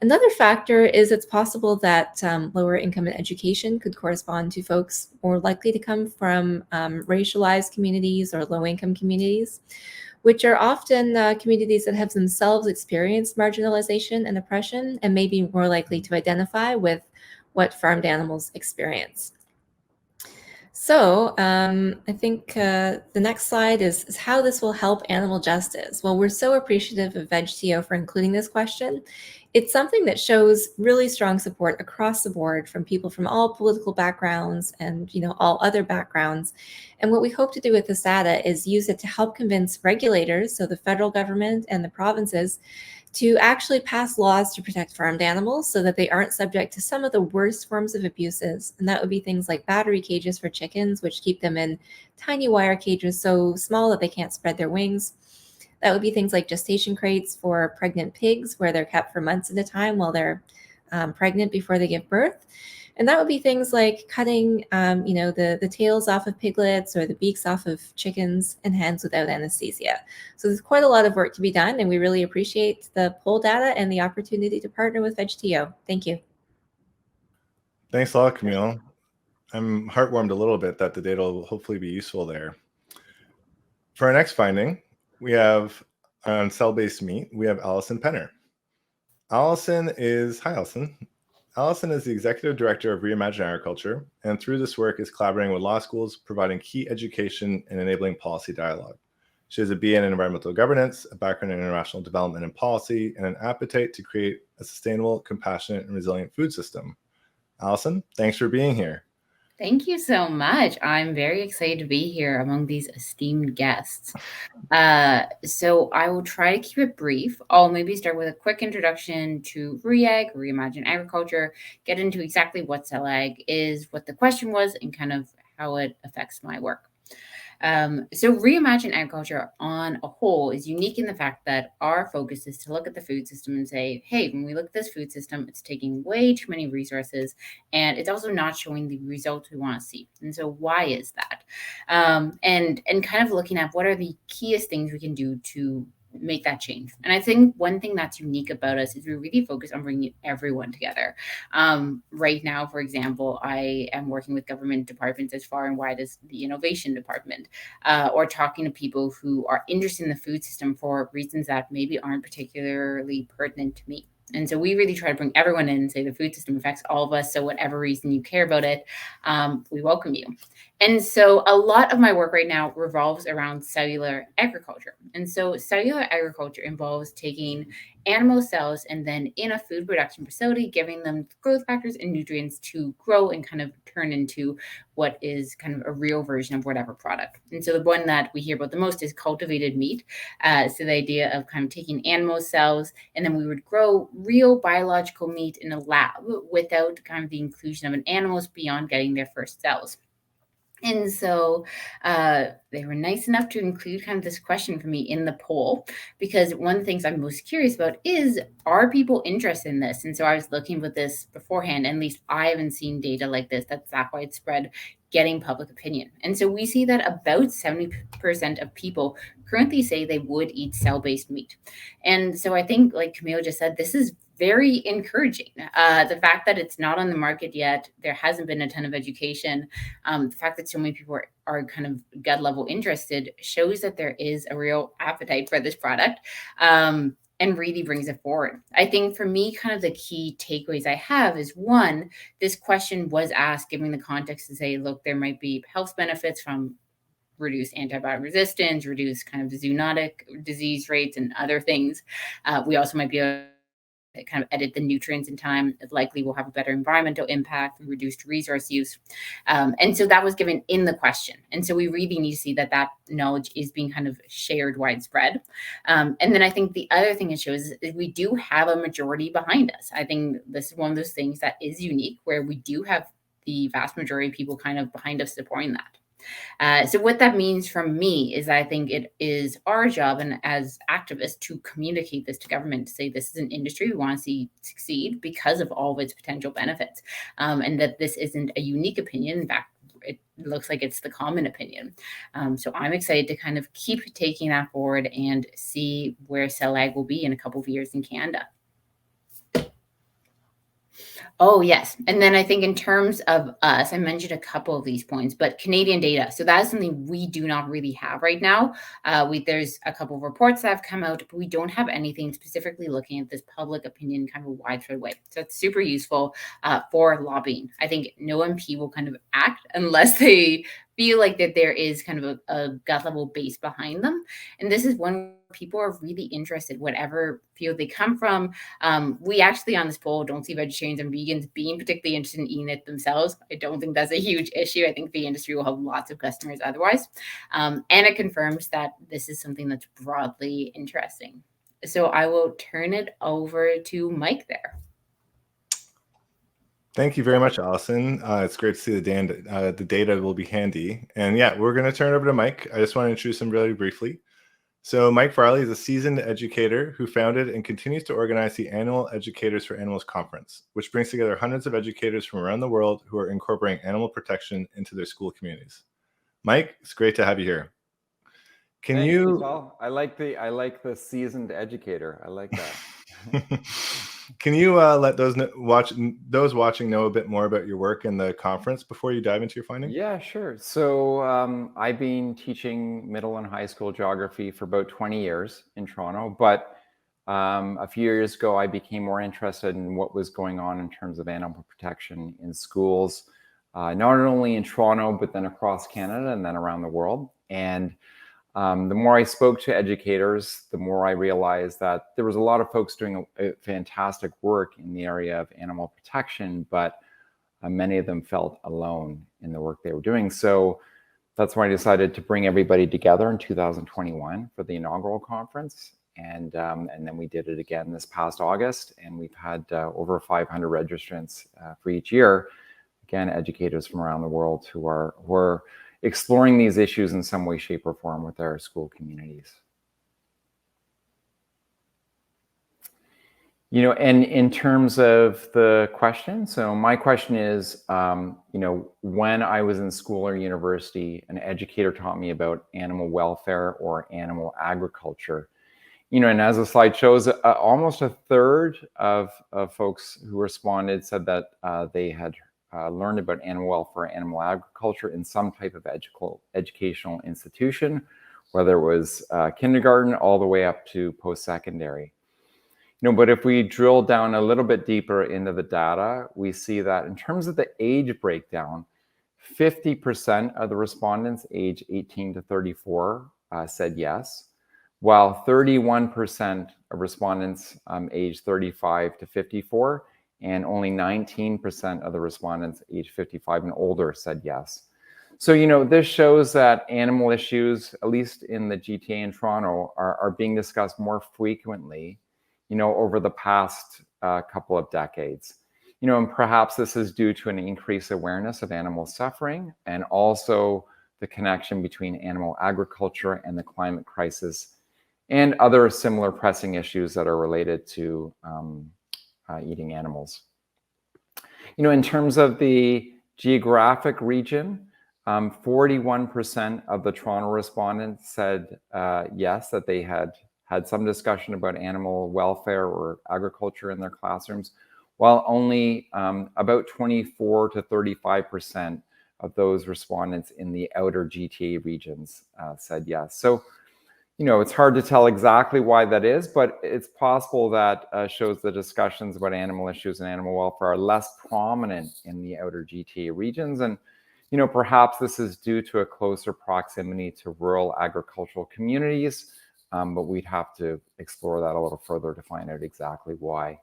Another factor is it's possible that lower income and education could correspond to folks more likely to come from racialized communities or low-income communities, which are often communities that have themselves experienced marginalization and oppression and may be more likely to identify with what farmed animals experience. So I think the next slide is how this will help animal justice. Well, we're so appreciative of VegTO for including this question. It's something that shows really strong support across the board from people from all political backgrounds and all other backgrounds. And what we hope to do with this data is use it to help convince regulators, so the federal government and the provinces, to actually pass laws to protect farmed animals so that they aren't subject to some of the worst forms of abuses. And that would be things like battery cages for chickens, which keep them in tiny wire cages so small that they can't spread their wings. That would be things like gestation crates for pregnant pigs, where they're kept for months at a time while they're pregnant before they give birth. And that would be things like cutting, the tails off of piglets or the beaks off of chickens and hens without anesthesia. So there's quite a lot of work to be done, and we really appreciate the poll data and the opportunity to partner with VegTO. Thank you. Thanks a lot, Camille. I'm heartwarmed a little bit that the data will hopefully be useful there. For our next finding, we have on cell-based meat, we have Allison Penner. Allison is the Executive Director of Reimagine Agriculture, and through this work is collaborating with law schools, providing key education and enabling policy dialogue. She has a BA in environmental governance, a background in international development and policy, and an appetite to create a sustainable, compassionate, and resilient food system. Allison, thanks for being here. Thank you so much. I'm very excited to be here among these esteemed guests. So I will try to keep it brief. I'll maybe start with a quick introduction to Reimagine Agriculture, get into exactly what cell ag is, what the question was, and kind of how it affects my work. So Reimagine Agriculture on a whole is unique in the fact that our focus is to look at the food system and say, hey, when we look at this food system, it's taking way too many resources, and it's also not showing the results we want to see. And so why is that? And kind of looking at what are the keyest things we can do to make that change. And I think one thing that's unique about us is we really focus on bringing everyone together. Right now, for example, I am working with government departments as far and wide as the innovation department, or talking to people who are interested in the food system for reasons that maybe aren't particularly pertinent to me. And so we really try to bring everyone in and say the food system affects all of us. So whatever reason you care about it, we welcome you. And so a lot of my work right now revolves around cellular agriculture. And so cellular agriculture involves taking animal cells and then in a food production facility, giving them growth factors and nutrients to grow and kind of turn into what is kind of a real version of whatever product. And so the one that we hear about the most is cultivated meat. So the idea of kind of taking animal cells and then we would grow real biological meat in a lab without kind of the inclusion of an animals beyond getting their first cells. And so they were nice enough to include kind of this question for me in the poll, because one of the things I'm most curious about is, are people interested in this? And so I was looking with this beforehand, and at least I haven't seen data like this that's that widespread getting public opinion. And so we see that about 70% of people currently say they would eat cell-based meat. And so I think, like Camille just said, this is very encouraging. The fact that it's not on the market yet, there hasn't been a ton of education. The fact that so many people are kind of gut level interested shows that there is a real appetite for this product. And really brings it forward. I think for me, kind of the key takeaways I have is, one, this question was asked giving the context to say, look, there might be health benefits from reduced antibiotic resistance, reduced kind of zoonotic disease rates and other things. We also might be able to kind of edit the nutrients in time. It likely will have a better environmental impact, reduced resource use. And so that was given in the question. And so we really need to see that that knowledge is being kind of shared widespread. And then I think the other thing it shows is we do have a majority behind us. I think this is one of those things that is unique, where we do have the vast majority of people kind of behind us supporting that. So what that means from me is I think it is our job and as activists to communicate this to government, to say this is an industry we want to see succeed because of all of its potential benefits, and that this isn't a unique opinion. In fact, it looks like it's the common opinion. So I'm excited to kind of keep taking that forward and see where cell ag will be in a couple of years in Canada. Oh, yes. And then I think in terms of us, I mentioned a couple of these points, but Canadian data. So that is something we do not really have right now. There's a couple of reports that have come out, but we don't have anything specifically looking at this public opinion kind of a widespread way. So it's super useful for lobbying. I think no MP will kind of act unless they feel like that there is kind of a gut level base behind them. And this is one people are really interested, whatever field they come from. We actually on this poll don't see vegetarians and vegans being particularly interested in eating it themselves. I don't think that's a huge issue. I think the industry will have lots of customers otherwise. And it confirms that this is something that's broadly interesting. So I will turn it over to Mike there. Thank you very much, Allison. It's great to see the data will be handy. And yeah, we're going to turn it over to Mike. I just want to introduce him really briefly. So Mike Farley is a seasoned educator who founded and continues to organize the annual Educators for Animals Conference, which brings together hundreds of educators from around the world who are incorporating animal protection into their school communities. Mike, it's great to have you here. Can Thanks, you? Vishal. I like the seasoned educator. I like that. Can you let those watching know a bit more about your work in the conference before you dive into your findings? Yeah, sure. So I've been teaching middle and high school geography for about 20 years in Toronto, but a few years ago, I became more interested in what was going on in terms of animal protection in schools, not only in Toronto, but then across Canada and then around the world. And the more I spoke to educators, the more I realized that there was a lot of folks doing a fantastic work in the area of animal protection, but many of them felt alone in the work they were doing. So that's why I decided to bring everybody together in 2021 for the inaugural conference. And then we did it again this past August, and we've had over 500 registrants for each year. Again, educators from around the world who are exploring these issues in some way, shape, or form with their school communities. You know, and in terms of the question, so my question is, you know, when I was in school or university, an educator taught me about animal welfare or animal agriculture. You know, and as the slide shows, almost a third of folks who responded said that they had learned about animal welfare, animal agriculture in some type of educational institution, whether it was kindergarten all the way up to post-secondary. You know, but if we drill down a little bit deeper into the data, we see that in terms of the age breakdown, 50% of the respondents age 18 to 34 said yes, while 31% of respondents age 35 to 54, and only 19% of the respondents age 55 and older said yes. So, you know, this shows that animal issues, at least in the GTA in Toronto, are being discussed more frequently, you know, over the past couple of decades. You know, and perhaps this is due to an increased awareness of animal suffering and also the connection between animal agriculture and the climate crisis and other similar pressing issues that are related to eating animals. You know, in terms of the geographic region, 41% of the Toronto respondents said yes, that they had some discussion about animal welfare or agriculture in their classrooms, while only about 24 to 35% of those respondents in the outer GTA regions said yes. So, you know, it's hard to tell exactly why that is, but it's possible that shows the discussions about animal issues and animal welfare are less prominent in the outer GTA regions. And, you know, perhaps this is due to a closer proximity to rural agricultural communities, but we'd have to explore that a little further to find out exactly why.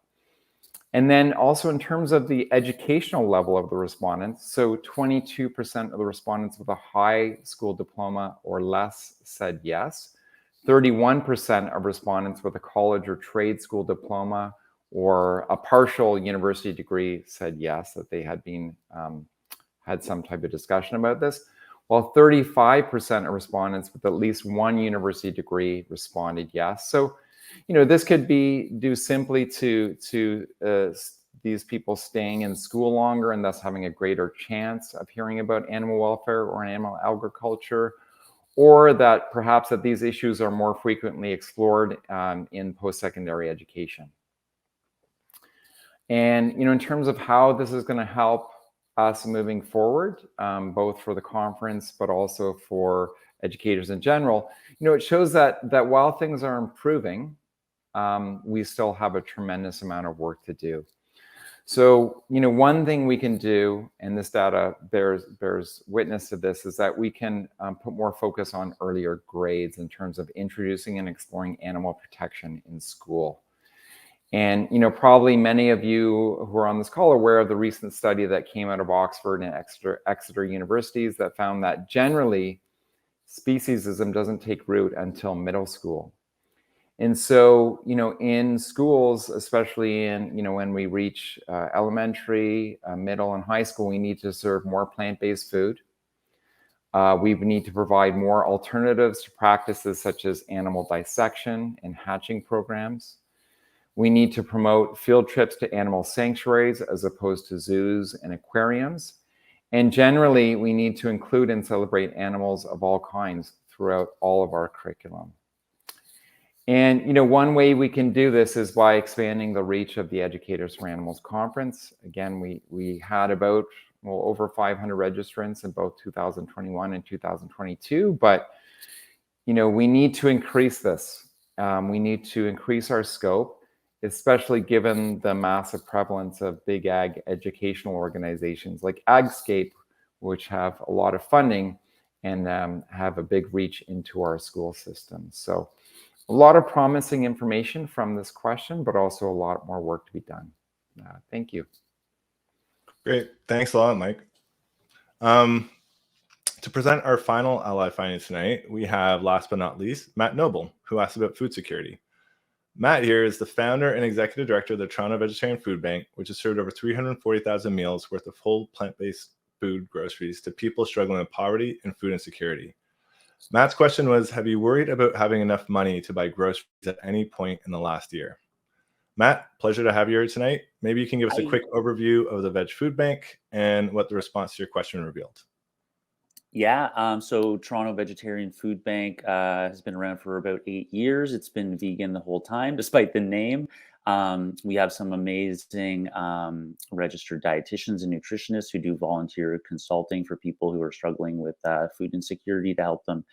And then also in terms of the educational level of the respondents, so 22% of the respondents with a high school diploma or less said yes. 31% of respondents with a college or trade school diploma or a partial university degree said yes, that they had been had some type of discussion about this, while 35% of respondents with at least one university degree responded yes. So, you know, this could be due simply to these people staying in school longer and thus having a greater chance of hearing about animal welfare or animal agriculture, or that perhaps that these issues are more frequently explored in post-secondary education. And, you know, in terms of how this is going to help us moving forward, both for the conference, but also for educators in general, you know, it shows that while things are improving, we still have a tremendous amount of work to do. So, you know, one thing we can do, and this data bears witness to this, is that we can put more focus on earlier grades in terms of introducing and exploring animal protection in school. And, you know, probably many of you who are on this call are aware of the recent study that came out of Oxford and Exeter universities that found that generally speciesism doesn't take root until middle school. And so, you know, in schools, especially in, you know, when we reach elementary, middle, and high school, we need to serve more plant-based food. We need to provide more alternatives to practices such as animal dissection and hatching programs. We need to promote field trips to animal sanctuaries as opposed to zoos and aquariums. And generally, we need to include and celebrate animals of all kinds throughout all of our curriculum. And, one way we can do this is by expanding the reach of the Educators for Animals Conference. Again, we had about, over 500 registrants in both 2021 and 2022, but, we need to increase this. We need to increase our scope, especially given the massive prevalence of big ag educational organizations like AgScape, which have a lot of funding and have a big reach into our school systems. So a lot of promising information from this question, but also a lot more work to be done. Thank you. Great. Thanks a lot, Mike. To present our final ally findings tonight, we have, last but not least, Matt Noble, who asked about food security. Matt here is the founder and executive director of the Toronto Vegetarian Food Bank, which has served over 340,000 meals worth of whole plant-based food groceries to people struggling with poverty and food insecurity. Matt's question was, have you worried about having enough money to buy groceries at any point in the last year? Matt, pleasure to have you here tonight. Maybe you can give us a quick overview of the Veg Food Bank and what the response to your question revealed. Yeah, so Toronto Vegetarian Food Bank has been around for about 8 years. It's been vegan the whole time, despite the name. We have some amazing registered dietitians and nutritionists who do volunteer consulting for people who are struggling with food insecurity to help them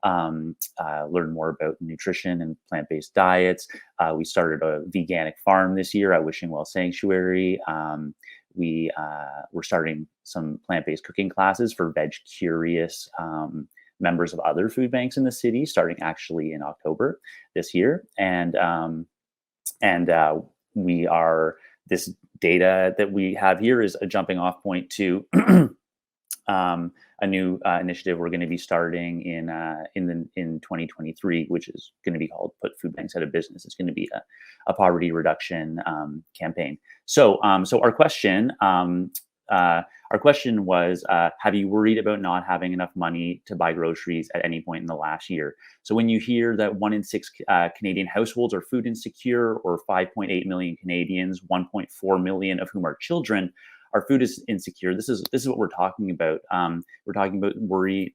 learn more about nutrition and plant-based diets. We started a veganic farm this year at Wishing Well Sanctuary. We're starting some plant-based cooking classes for veg-curious members of other food banks in the city, starting actually in October this year. And this data that we have here is a jumping off point to a new initiative we're going to be starting in 2023, which is going to be called Put Food Banks Out of Business. It's going to be a poverty reduction campaign. So our question was, have you worried about not having enough money to buy groceries at any point in the last year? So when you hear that 1 in 6 Canadian households are food insecure, or 5.8 million Canadians, 1.4 million of whom are children, our food is insecure. This is what we're talking about. We're talking about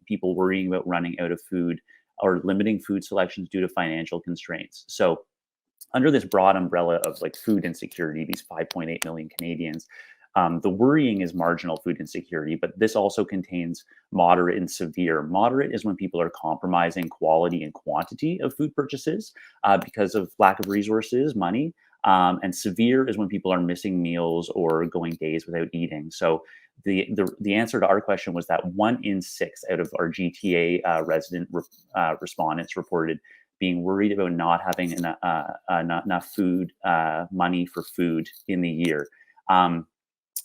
people worrying about running out of food or limiting food selections due to financial constraints. So under this broad umbrella of like food insecurity, these 5.8 million Canadians, the worrying is marginal food insecurity, but this also contains moderate and severe. Moderate is when people are compromising quality and quantity of food purchases because of lack of resources, money. And severe is when people are missing meals or going days without eating. So the answer to our question was that 1 in 6 out of our GTA resident respondents reported being worried about not having enough food, money for food in the year.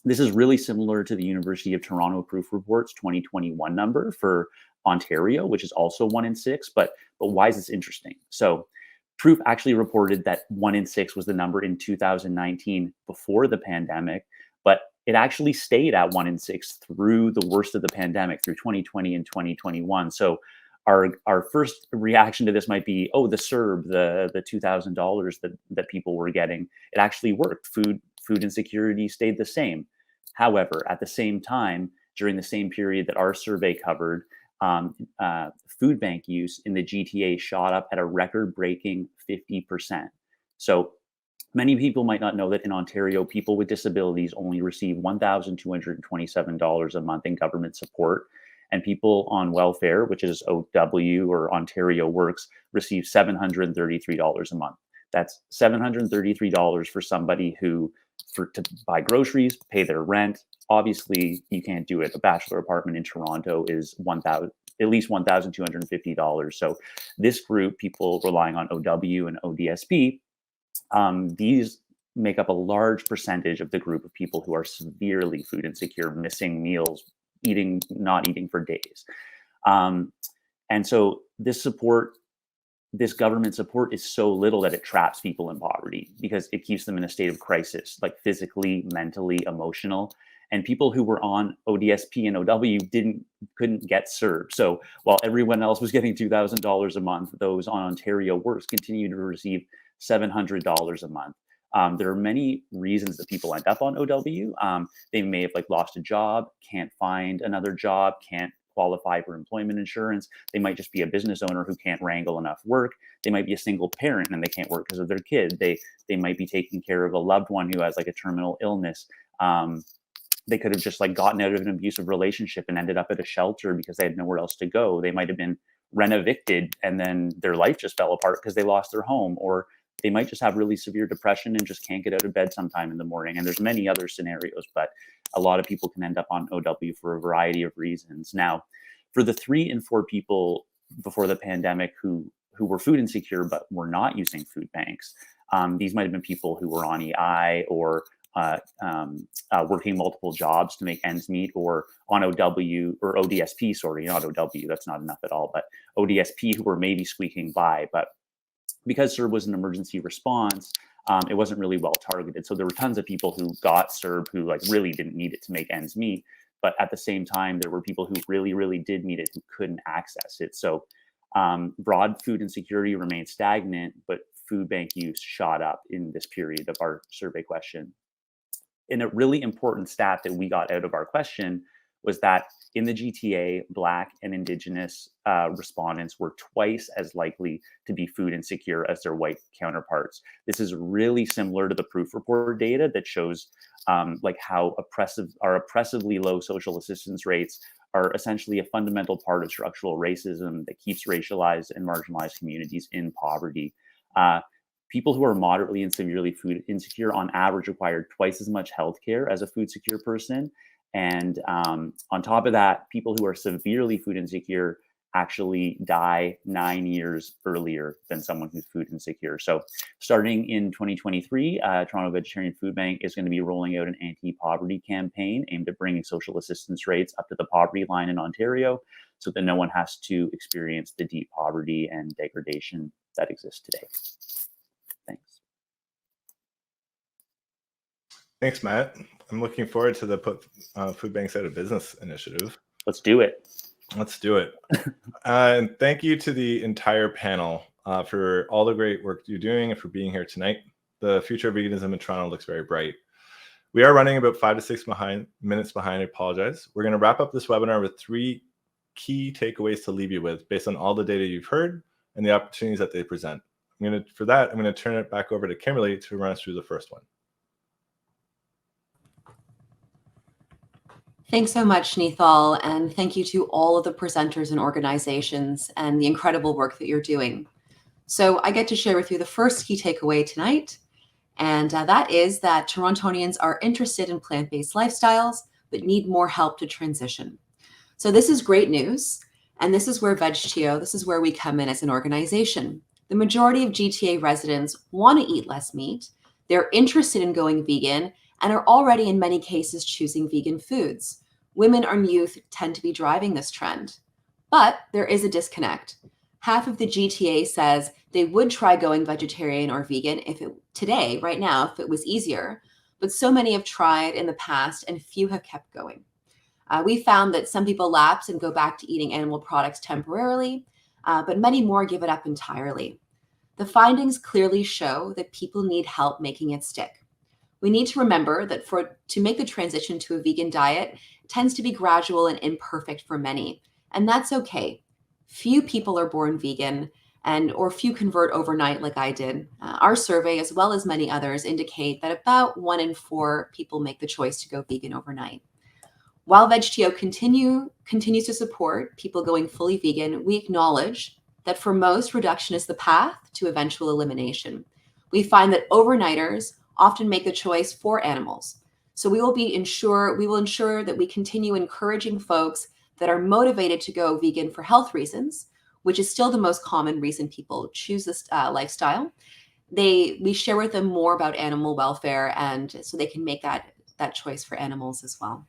This is really similar to the University of Toronto Proof Report's 2021 number for Ontario, which is also 1 in 6. But why is this interesting? So Proof actually reported that 1 in 6 was the number in 2019 before the pandemic, but it actually stayed at 1 in 6 through the worst of the pandemic, through 2020 and 2021. So our first reaction to this might be, oh, the CERB, the $2,000 that people were getting, it actually worked. Food insecurity stayed the same. However, at the same time, during the same period that our survey covered, food bank use in the GTA shot up at a record-breaking 50%. So many people might not know that in Ontario, people with disabilities only receive $1,227 a month in government support, and people on welfare, which is OW or Ontario Works, receive $733 a month. That's $733 for somebody to buy groceries, pay their rent. Obviously, you can't do it. A bachelor apartment in Toronto is at least $1,250. So this group, people relying on OW and ODSP, these make up a large percentage of the group of people who are severely food insecure, missing meals, not eating for days. And so this government support is so little that it traps people in poverty because it keeps them in a state of crisis, like physically, mentally, emotional. And people who were on ODSP and OW couldn't get CERB. So while everyone else was getting $2,000 a month, those on Ontario Works continue to receive $700 a month. There are many reasons that people end up on OW. They may have lost a job, can't find another job, can't qualify for employment insurance. They might just be a business owner who can't wrangle enough work. They might be a single parent and they can't work because of their kid. They might be taking care of a loved one who has like a terminal illness. They could have just like gotten out of an abusive relationship and ended up at a shelter because they had nowhere else to go. They might have been rent evicted and then their life just fell apart because they lost their home, or they might just have really severe depression and just can't get out of bed sometime in the morning. And there's many other scenarios, but a lot of people can end up on OW for a variety of reasons. Now, for the 3 in 4 people before the pandemic who were food insecure but were not using food banks, these might have been people who were on EI or working multiple jobs to make ends meet, or on OW or ODSP, sorry, not OW, that's not enough at all, but ODSP who were maybe squeaking by. But because CERB was an emergency response, it wasn't really well targeted. So there were tons of people who got CERB who like really didn't need it to make ends meet. But at the same time, there were people who really, really did need it who couldn't access it. So broad food insecurity remained stagnant, but food bank use shot up in this period of our survey question. And a really important stat that we got out of our question was that in the GTA, Black and Indigenous respondents were twice as likely to be food insecure as their white counterparts. This is really similar to the proof report data that shows like how our oppressively low social assistance rates are essentially a fundamental part of structural racism that keeps racialized and marginalized communities in poverty. People who are moderately and severely food insecure on average require twice as much healthcare as a food secure person. And on top of that, people who are severely food insecure actually die 9 years earlier than someone who's food insecure. So starting in 2023, Toronto Vegetarian Food Bank is going to be rolling out an anti-poverty campaign aimed at bringing social assistance rates up to the poverty line in Ontario so that no one has to experience the deep poverty and degradation that exists today. Thanks. Thanks, Matt. I'm looking forward to the Put Food Banks Out of Business initiative. Let's do it. Let's do it. And thank you to the entire panel for all the great work you're doing and for being here tonight. The future of veganism in Toronto looks very bright. We are running about 5 to 6 minutes behind. I apologize. We're going to wrap up this webinar with 3 key takeaways to leave you with based on all the data you've heard and the opportunities that they present. For that, I'm going to turn it back over to Kimberly to run us through the first one. Thanks so much, Nithal, and thank you to all of the presenters and organizations and the incredible work that you're doing. So I get to share with you the first key takeaway tonight, and that is that Torontonians are interested in plant-based lifestyles, but need more help to transition. So this is great news, and this is where VegTO, this is where we come in as an organization. The majority of GTA residents want to eat less meat, they're interested in going vegan, and are already in many cases choosing vegan foods. Women and youth tend to be driving this trend. But there is a disconnect. Half of the GTA says they would try going vegetarian or vegan today, right now, if it was easier. But so many have tried in the past and few have kept going. We found that some people lapse and go back to eating animal products temporarily, but many more give it up entirely. The findings clearly show that people need help making it stick. We need to remember that to make the transition to a vegan diet tends to be gradual and imperfect for many, and that's okay. Few people are born vegan or few convert overnight like I did. Our survey, as well as many others, indicate that about 1 in 4 people make the choice to go vegan overnight. While VegTO continues to support people going fully vegan, we acknowledge that for most, reduction is the path to eventual elimination. We find that overnighters often make the choice for animals. So we will ensure that we continue encouraging folks that are motivated to go vegan for health reasons, which is still the most common reason people choose this lifestyle. We share with them more about animal welfare, and so they can make that choice for animals as well.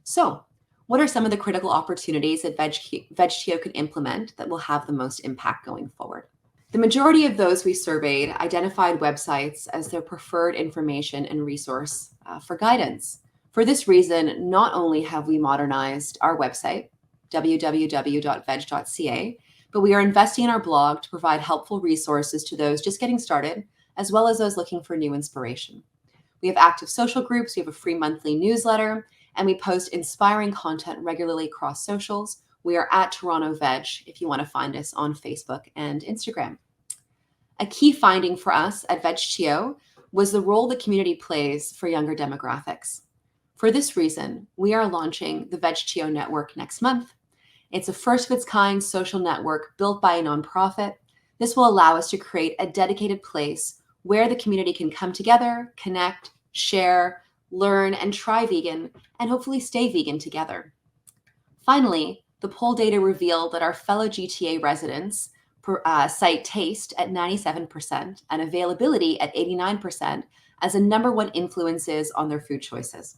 So what are some of the critical opportunities that VegTO can implement that will have the most impact going forward? The majority of those we surveyed identified websites as their preferred information and resource for guidance. For this reason, not only have we modernized our website, www.veg.ca, but we are investing in our blog to provide helpful resources to those just getting started, as well as those looking for new inspiration. We have active social groups, we have a free monthly newsletter, and we post inspiring content regularly across socials. We are at Toronto Veg if you want to find us on Facebook and Instagram. A key finding for us at VegTO was the role the community plays for younger demographics. For this reason, we are launching the VegTO Network next month. It's a first of its kind social network built by a nonprofit. This will allow us to create a dedicated place where the community can come together, connect, share, learn, and try vegan, and hopefully stay vegan together. Finally, the poll data revealed that our fellow GTA residents cite taste at 97% and availability at 89% as the #1 influences on their food choices.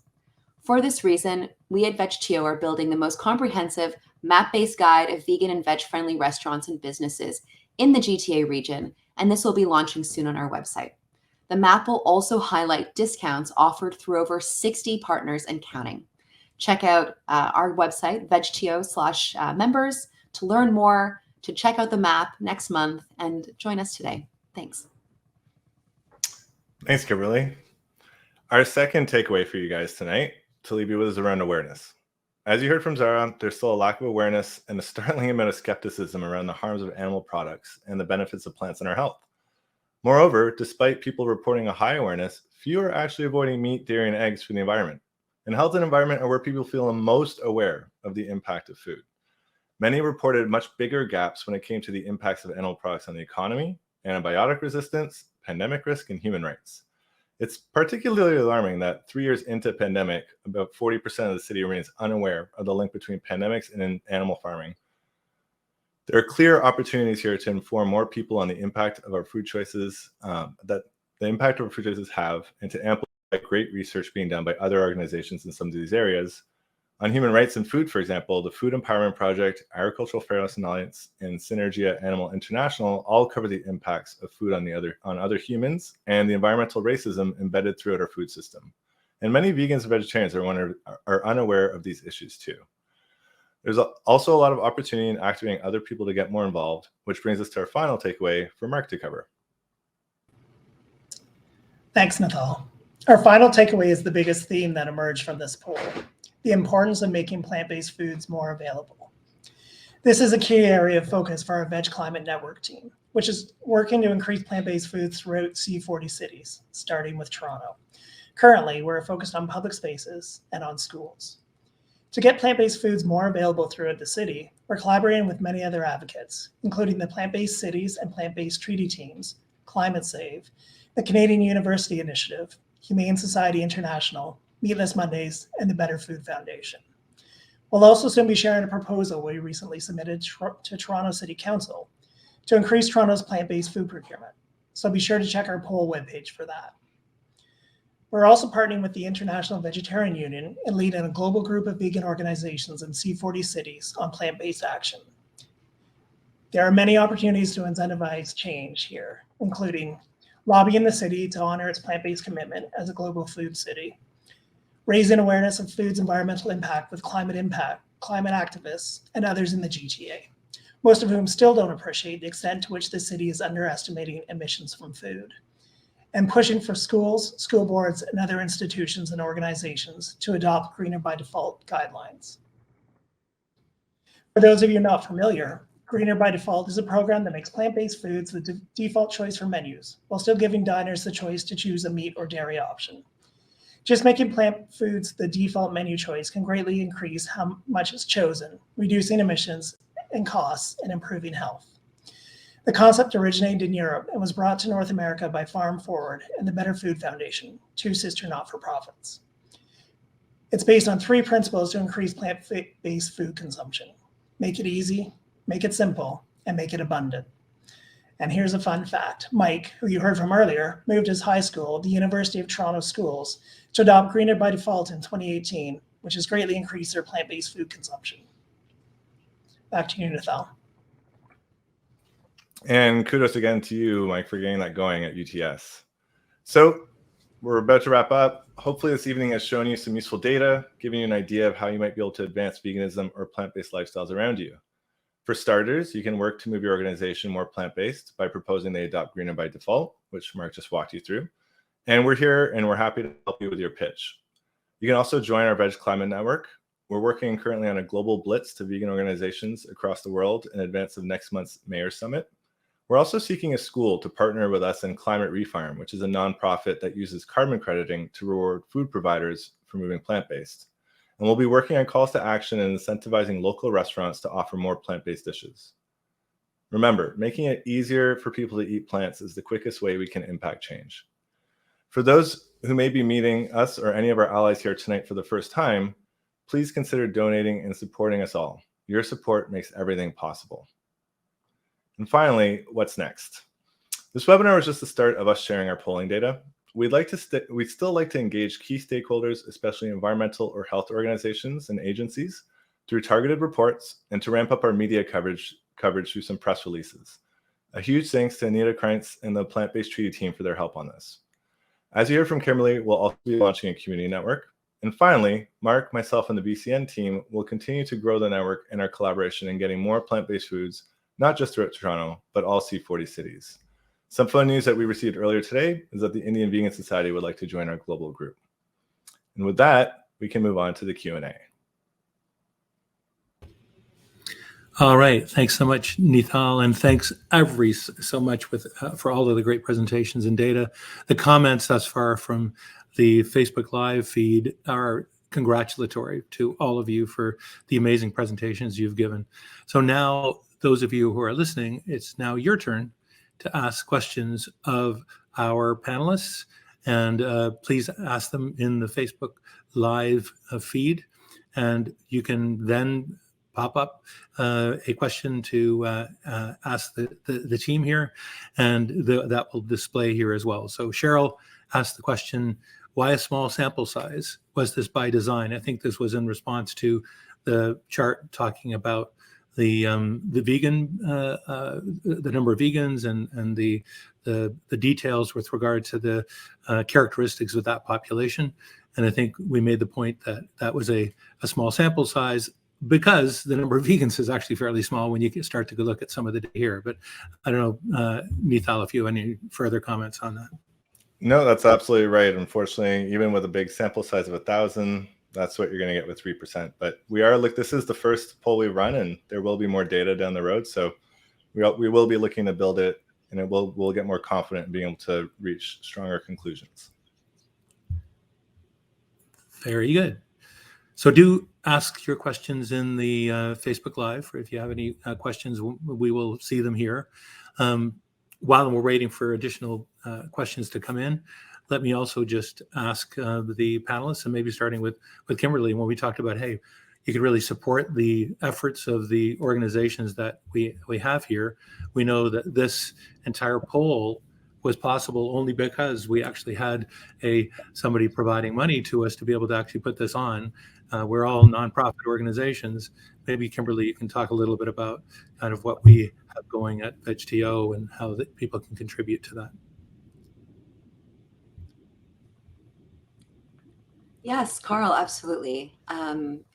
For this reason, we at VegTO are building the most comprehensive map-based guide of vegan and veg-friendly restaurants and businesses in the GTA region, and this will be launching soon on our website. The map will also highlight discounts offered through over 60 partners and counting. Check out our website, VegTO/members, to learn more, to check out the map next month, and join us today. Thanks. Thanks, Kimberly. Our second takeaway for you guys tonight to leave you with is around awareness. As you heard from Zara, there's still a lack of awareness and a startling amount of skepticism around the harms of animal products and the benefits of plants in our health. Moreover, despite people reporting a high awareness, few are actually avoiding meat, dairy, and eggs for the environment. And health and environment are where people feel the most aware of the impact of food. Many reported much bigger gaps when it came to the impacts of animal products on the economy, antibiotic resistance, pandemic risk, and human rights. It's particularly alarming that 3 years into pandemic, about 40% of the city remains unaware of the link between pandemics and animal farming. There are clear opportunities here to inform more people on the impact of our food choices, have, and to amplify great research being done by other organizations in some of these areas. On human rights and food, for example, the Food Empowerment Project, Agricultural Fairness Alliance, and Synergia Animal International all cover the impacts of food on other humans and the environmental racism embedded throughout our food system. And many vegans and vegetarians are unaware of these issues too. There's also a lot of opportunity in activating other people to get more involved, which brings us to our final takeaway for Mark to cover. Thanks, Nathal. Our final takeaway is the biggest theme that emerged from this poll: the importance of making plant-based foods more available. This is a key area of focus for our Veg Climate Network team, which is working to increase plant-based foods throughout C40 cities, starting with Toronto. Currently, we're focused on public spaces and on schools. To get plant-based foods more available throughout the city, we're collaborating with many other advocates, including the Plant-Based Cities and Plant-Based Treaty Teams, Climate Save, the Canadian University Initiative, Humane Society International, Meatless Mondays, and the Better Food Foundation. We'll also soon be sharing a proposal we recently submitted to Toronto City Council to increase Toronto's plant-based food procurement. So be sure to check our poll webpage for that. We're also partnering with the International Vegetarian Union and leading a global group of vegan organizations in C40 cities on plant-based action. There are many opportunities to incentivize change here, including lobbying the city to honor its plant-based commitment as a global food city, raising awareness of food's environmental impact with climate activists, and others in the GTA, most of whom still don't appreciate the extent to which the city is underestimating emissions from food, and pushing for schools, school boards, and other institutions and organizations to adopt Greener by Default guidelines. For those of you not familiar, Greener by Default is a program that makes plant-based foods the default choice for menus, while still giving diners the choice to choose a meat or dairy option. Just making plant foods the default menu choice can greatly increase how much is chosen, reducing emissions and costs and improving health. The concept originated in Europe and was brought to North America by Farm Forward and the Better Food Foundation, two sister not-for-profits. It's based on 3 principles to increase plant-based food consumption: make it easy, make it simple, and make it abundant. And here's a fun fact. Mike, who you heard from earlier, moved his high school, the University of Toronto Schools, to adopt Greener by Default in 2018, which has greatly increased their plant-based food consumption. Back to you, Nathal. And kudos again to you, Mike, for getting that going at UTS. So we're about to wrap up. Hopefully this evening has shown you some useful data, giving you an idea of how you might be able to advance veganism or plant-based lifestyles around you. For starters, you can work to move your organization more plant-based by proposing they adopt Greener by Default, which Mark just walked you through. And we're here and we're happy to help you with your pitch. You can also join our Veg Climate Network. We're working currently on a global blitz to vegan organizations across the world in advance of next month's Mayor Summit. We're also seeking a school to partner with us in Climate Refarm, which is a nonprofit that uses carbon crediting to reward food providers for moving plant-based. And we'll be working on calls to action and incentivizing local restaurants to offer more plant-based dishes. Remember, making it easier for people to eat plants is the quickest way we can impact change. For those who may be meeting us or any of our allies here tonight for the first time, please consider donating and supporting us all. Your support makes everything possible. And finally, what's next? This webinar was just the start of us sharing our polling data. We'd still like to engage key stakeholders, especially environmental or health organizations and agencies, through targeted reports and to ramp up our media coverage through some press releases. A huge thanks to Anita Kreintz and the Plant-Based Treaty team for their help on this. As you heard from Kimberly, we'll also be launching a community network. And finally, Mark, myself, and the BCN team will continue to grow the network and our collaboration in getting more plant-based foods, not just throughout Toronto, but all C40 cities. Some fun news that we received earlier today is that the Indian Vegan Society would like to join our global group. And with that, we can move on to the Q&A. All right. Thanks so much, Nithal, and thanks so much for all of the great presentations and data. The comments thus far from the Facebook Live feed are congratulatory to all of you for the amazing presentations you've given. So now, those of you who are listening, it's now your turn to ask questions of our panelists, and please ask them in the Facebook Live feed, and you can then pop up a question to ask the team here, and that will display here as well. So Cheryl asked the question, why a small sample size? Was this by design? I think this was in response to the chart talking about the vegan, the number of vegans and the details with regard to the characteristics of that population. And I think we made the point that that was a small sample size because the number of vegans is actually fairly small when you start to look at some of the data here. But I don't know, Nithal, if you have any further comments on that. No, that's absolutely right. Unfortunately, even with a big sample size of 1,000, that's what you're going to get with 3%. But this is the first poll we run, and there will be more data down the road. So we will be looking to build it, and we'll get more confident in being able to reach stronger conclusions. Very good. So do ask your questions in the Facebook Live. If you have any questions, we will see them here. While we're waiting for additional questions to come in, let me also just ask the panelists, and maybe starting with Kimberly, when we talked about, hey, you could really support the efforts of the organizations that we have here. We know that this entire poll was possible only because we actually had somebody providing money to us to be able to actually put this on. We're all nonprofit organizations. Maybe Kimberly, you can talk a little bit about kind of what we have going at VegTO and how people can contribute to that. Yes, Carl, absolutely.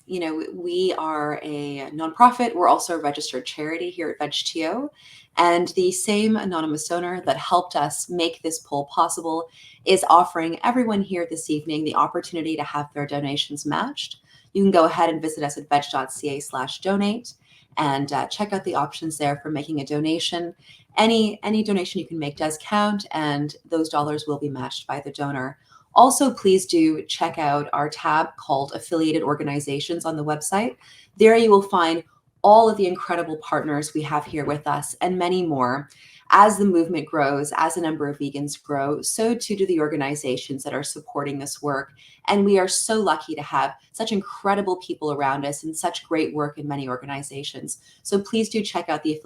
We are a nonprofit. We're also a registered charity here at VegTO. And the same anonymous donor that helped us make this poll possible is offering everyone here this evening the opportunity to have their donations matched. You can go ahead and visit us at veg.ca/donate and check out the options there for making a donation. Any donation you can make does count, and those dollars will be matched by the donor. Also, please do check out our tab called Affiliated Organizations on the website. There you will find all of the incredible partners we have here with us and many more. As the movement grows, as the number of vegans grow, so too do the organizations that are supporting this work. And we are so lucky to have such incredible people around us and such great work in many organizations. So please do check out the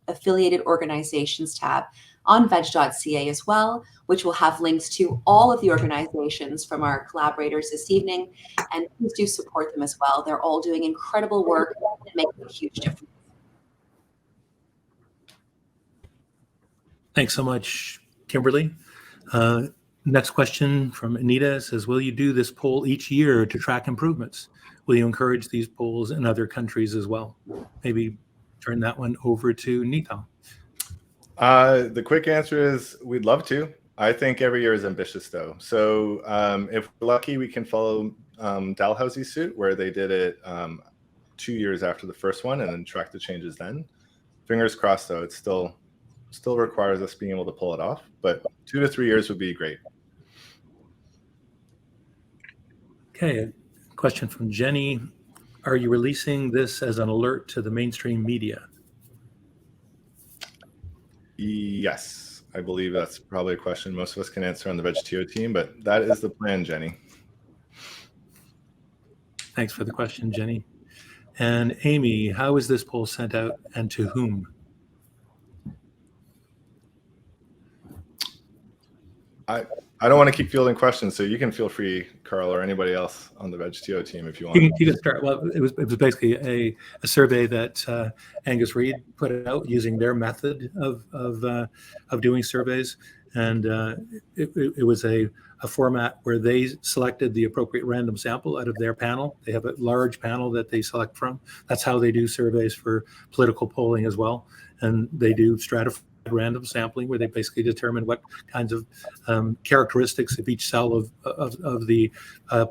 Affiliated Organizations tab on veg.ca as well, which will have links to all of the organizations from our collaborators this evening. And please do support them as well. They're all doing incredible work and making a huge difference. Thanks so much, Kimberly. Next question from Anita says, will you do this poll each year to track improvements? Will you encourage these polls in other countries as well? Maybe turn that one over to Nithal. The quick answer is we'd love to. I think every year is ambitious, though. So if we're lucky, we can follow Dalhousie suit, where they did it 2 years after the first one and then tracked the changes then. Fingers crossed, though, it still requires us being able to pull it off, but 2 to 3 years would be great. Okay, a question from Jenny. Are you releasing this as an alert to the mainstream media? Yes, I believe that's probably a question most of us can answer on the VegTO team, but that is the plan, Jenny. Thanks for the question, Jenny. And Amy, how is this poll sent out and to whom? I don't want to keep fielding questions, so you can feel free, Carl, or anybody else on the VegTO team if you want. You can start. Well, it was basically a survey that Angus Reid put out using their method of doing surveys, and it was a format where they selected the appropriate random sample out of their panel. They have a large panel that they select from. That's how they do surveys for political polling as well, and they do stratified random sampling where they basically determine what kinds of characteristics of each cell of the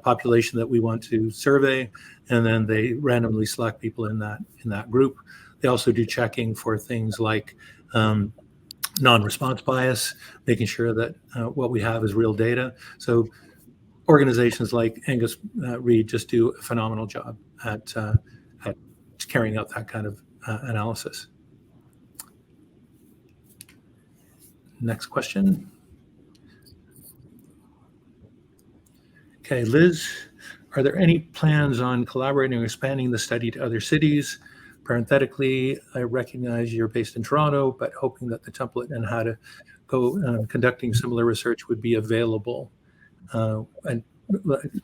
population that we want to survey, and then they randomly select people in that group. They also do checking for things like non-response bias, making sure that what we have is real data. So organizations like Angus Reid just do a phenomenal job at carrying out that kind of analysis. Next question. Okay, Liz, are there any plans on collaborating or expanding the study to other cities? Parenthetically, I recognize you're based in Toronto, but hoping that the template and how to go conducting similar research would be available. And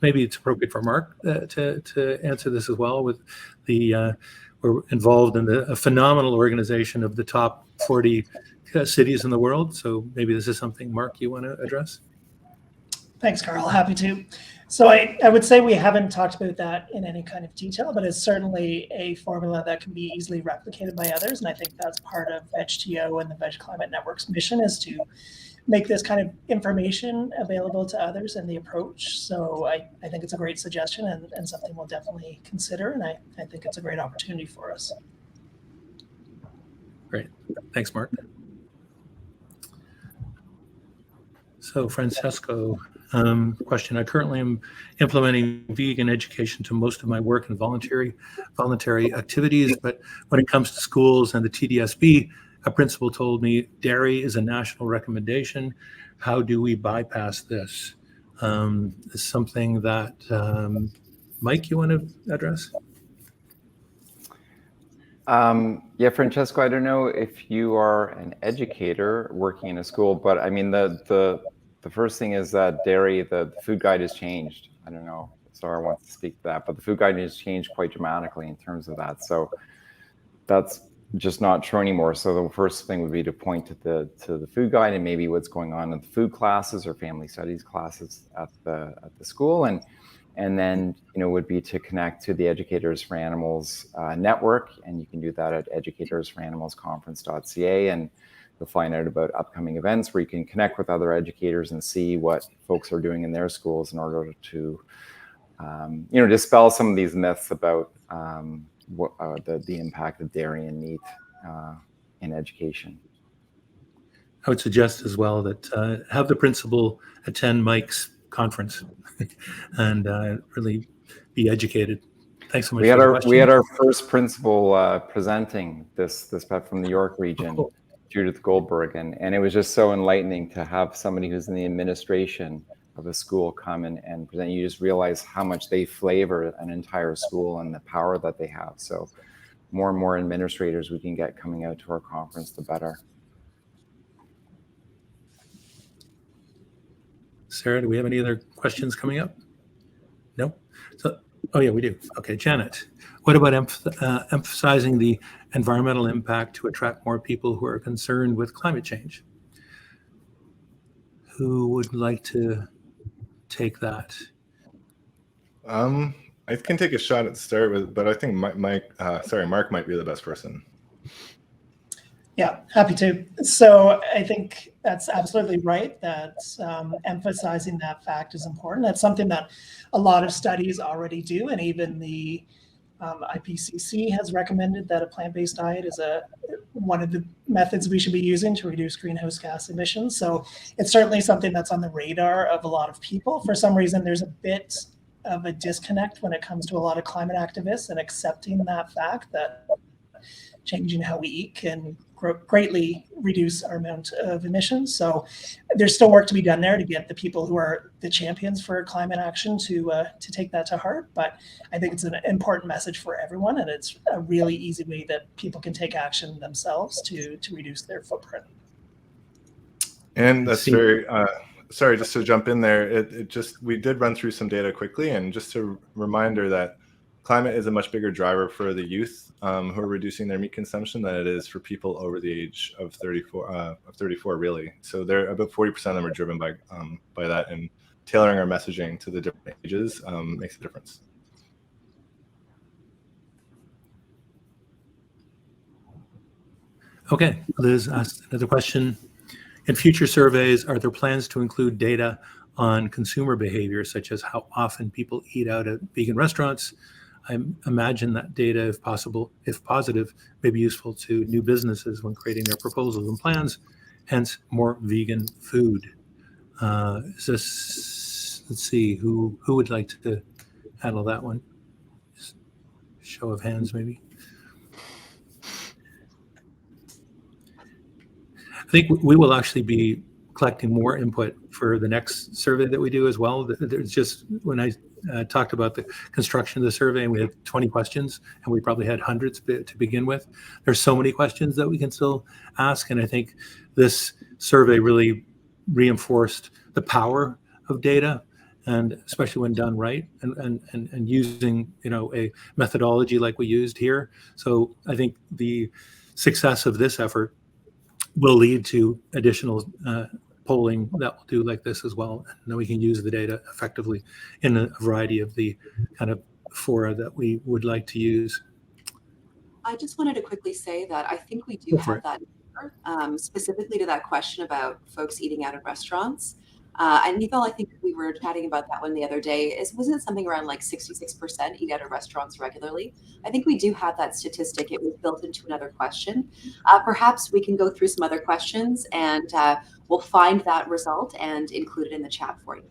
maybe it's appropriate for Mark to answer this as well. With the we're involved in a phenomenal organization of the top 40 cities in the world. So maybe this is something, Mark, you want to address? Thanks, Carl. Happy to. So I would say we haven't talked about that in any kind of detail, but it's certainly a formula that can be easily replicated by others. And I think that's part of VegTO and the Veg Climate Network's mission, is to make this kind of information available to others in the approach. So I think it's a great suggestion and something we'll definitely consider. And I think it's a great opportunity for us. Great. Thanks, Mark. So Francesco, question. I currently am implementing vegan education to most of my work and voluntary activities, but when it comes to schools and the TDSB, a principal told me dairy is a national recommendation. How do we bypass this? Is something that, Mike, you want to address? Yeah, Francesco, I don't know if you are an educator working in a school, but I mean, the first thing is that dairy, the food guide has changed. I don't know if Sarah wants to speak to that, but the food guide has changed quite dramatically in terms of that. So that's just not true anymore. So the first thing would be to point to the food guide and maybe what's going on in the food classes or family studies classes at the school, and then would be to connect to the Educators for Animals network, and you can do that at educatorsforanimalsconference.ca, and you'll find out about upcoming events where you can connect with other educators and see what folks are doing in their schools in order to dispel some of these myths about the impact of dairy and meat in education. I would suggest as well that have the principal attend Mike's conference and really be educated. Thanks so much. We had our first principal presenting this from the York region, cool. Judith Goldberg, and it was just so enlightening to have somebody who's in the administration of a school come and present. You just realize how much they flavor an entire school and the power that they have. So more and more administrators we can get coming out to our conference, the better. Sarah, do we have any other questions coming up? No? So, oh yeah, we do. Okay, Janet, what about emphasizing the environmental impact to attract more people who are concerned with climate change? Who would like to take that? I can take a shot at the start with, but I think Mark might be the best person. Yeah, happy to. So I think that's absolutely right. That emphasizing that fact is important. That's something that a lot of studies already do, and even the IPCC has recommended that a plant-based diet is one of the methods we should be using to reduce greenhouse gas emissions. So it's certainly something that's on the radar of a lot of people. For some reason, there's a bit of a disconnect when it comes to a lot of climate activists and accepting that fact that changing how we eat can greatly reduce our amount of emissions. So there's still work to be done there to get the people who are the champions for climate action to take that to heart. But I think it's an important message for everyone, and it's a really easy way that people can take action themselves to reduce their footprint. And that's very, sorry, just to jump in there, we did run through some data quickly, and just a reminder that climate is a much bigger driver for the youth who are reducing their meat consumption than it is for people over the age of 34 really. So they're about 40% of them are driven by that, and tailoring our messaging to the different ages makes a difference. Okay, Liz asked another question. In future surveys, are there plans to include data on consumer behavior, such as how often people eat out at vegan restaurants? I imagine that data, if possible, if positive, may be useful to new businesses when creating their proposals and plans, hence more vegan food. Let's see, who would like to handle that one? Just show of hands, maybe. I think we will actually be collecting more input for the next survey that we do as well. There's just, when I talked about the construction of the survey, and we had 20 questions, and we probably had hundreds to begin with. There's so many questions that we can still ask, and I think this survey really reinforced the power of data, and especially when done right, and using a methodology like we used here. So I think the success of this effort will lead to additional polling that we'll do like this as well. And then we can use the data effectively in a variety of the kind of fora that we would like to use. I just wanted to quickly say that I think we do have that answer, specifically to that question about folks eating out of restaurants. And Nicole, I think we were chatting about that one the other day. Wasn't it something around like 66% eat out of restaurants regularly? I think we do have that statistic. It was built into another question. Perhaps we can go through some other questions, and we'll find that result and include it in the chat for you.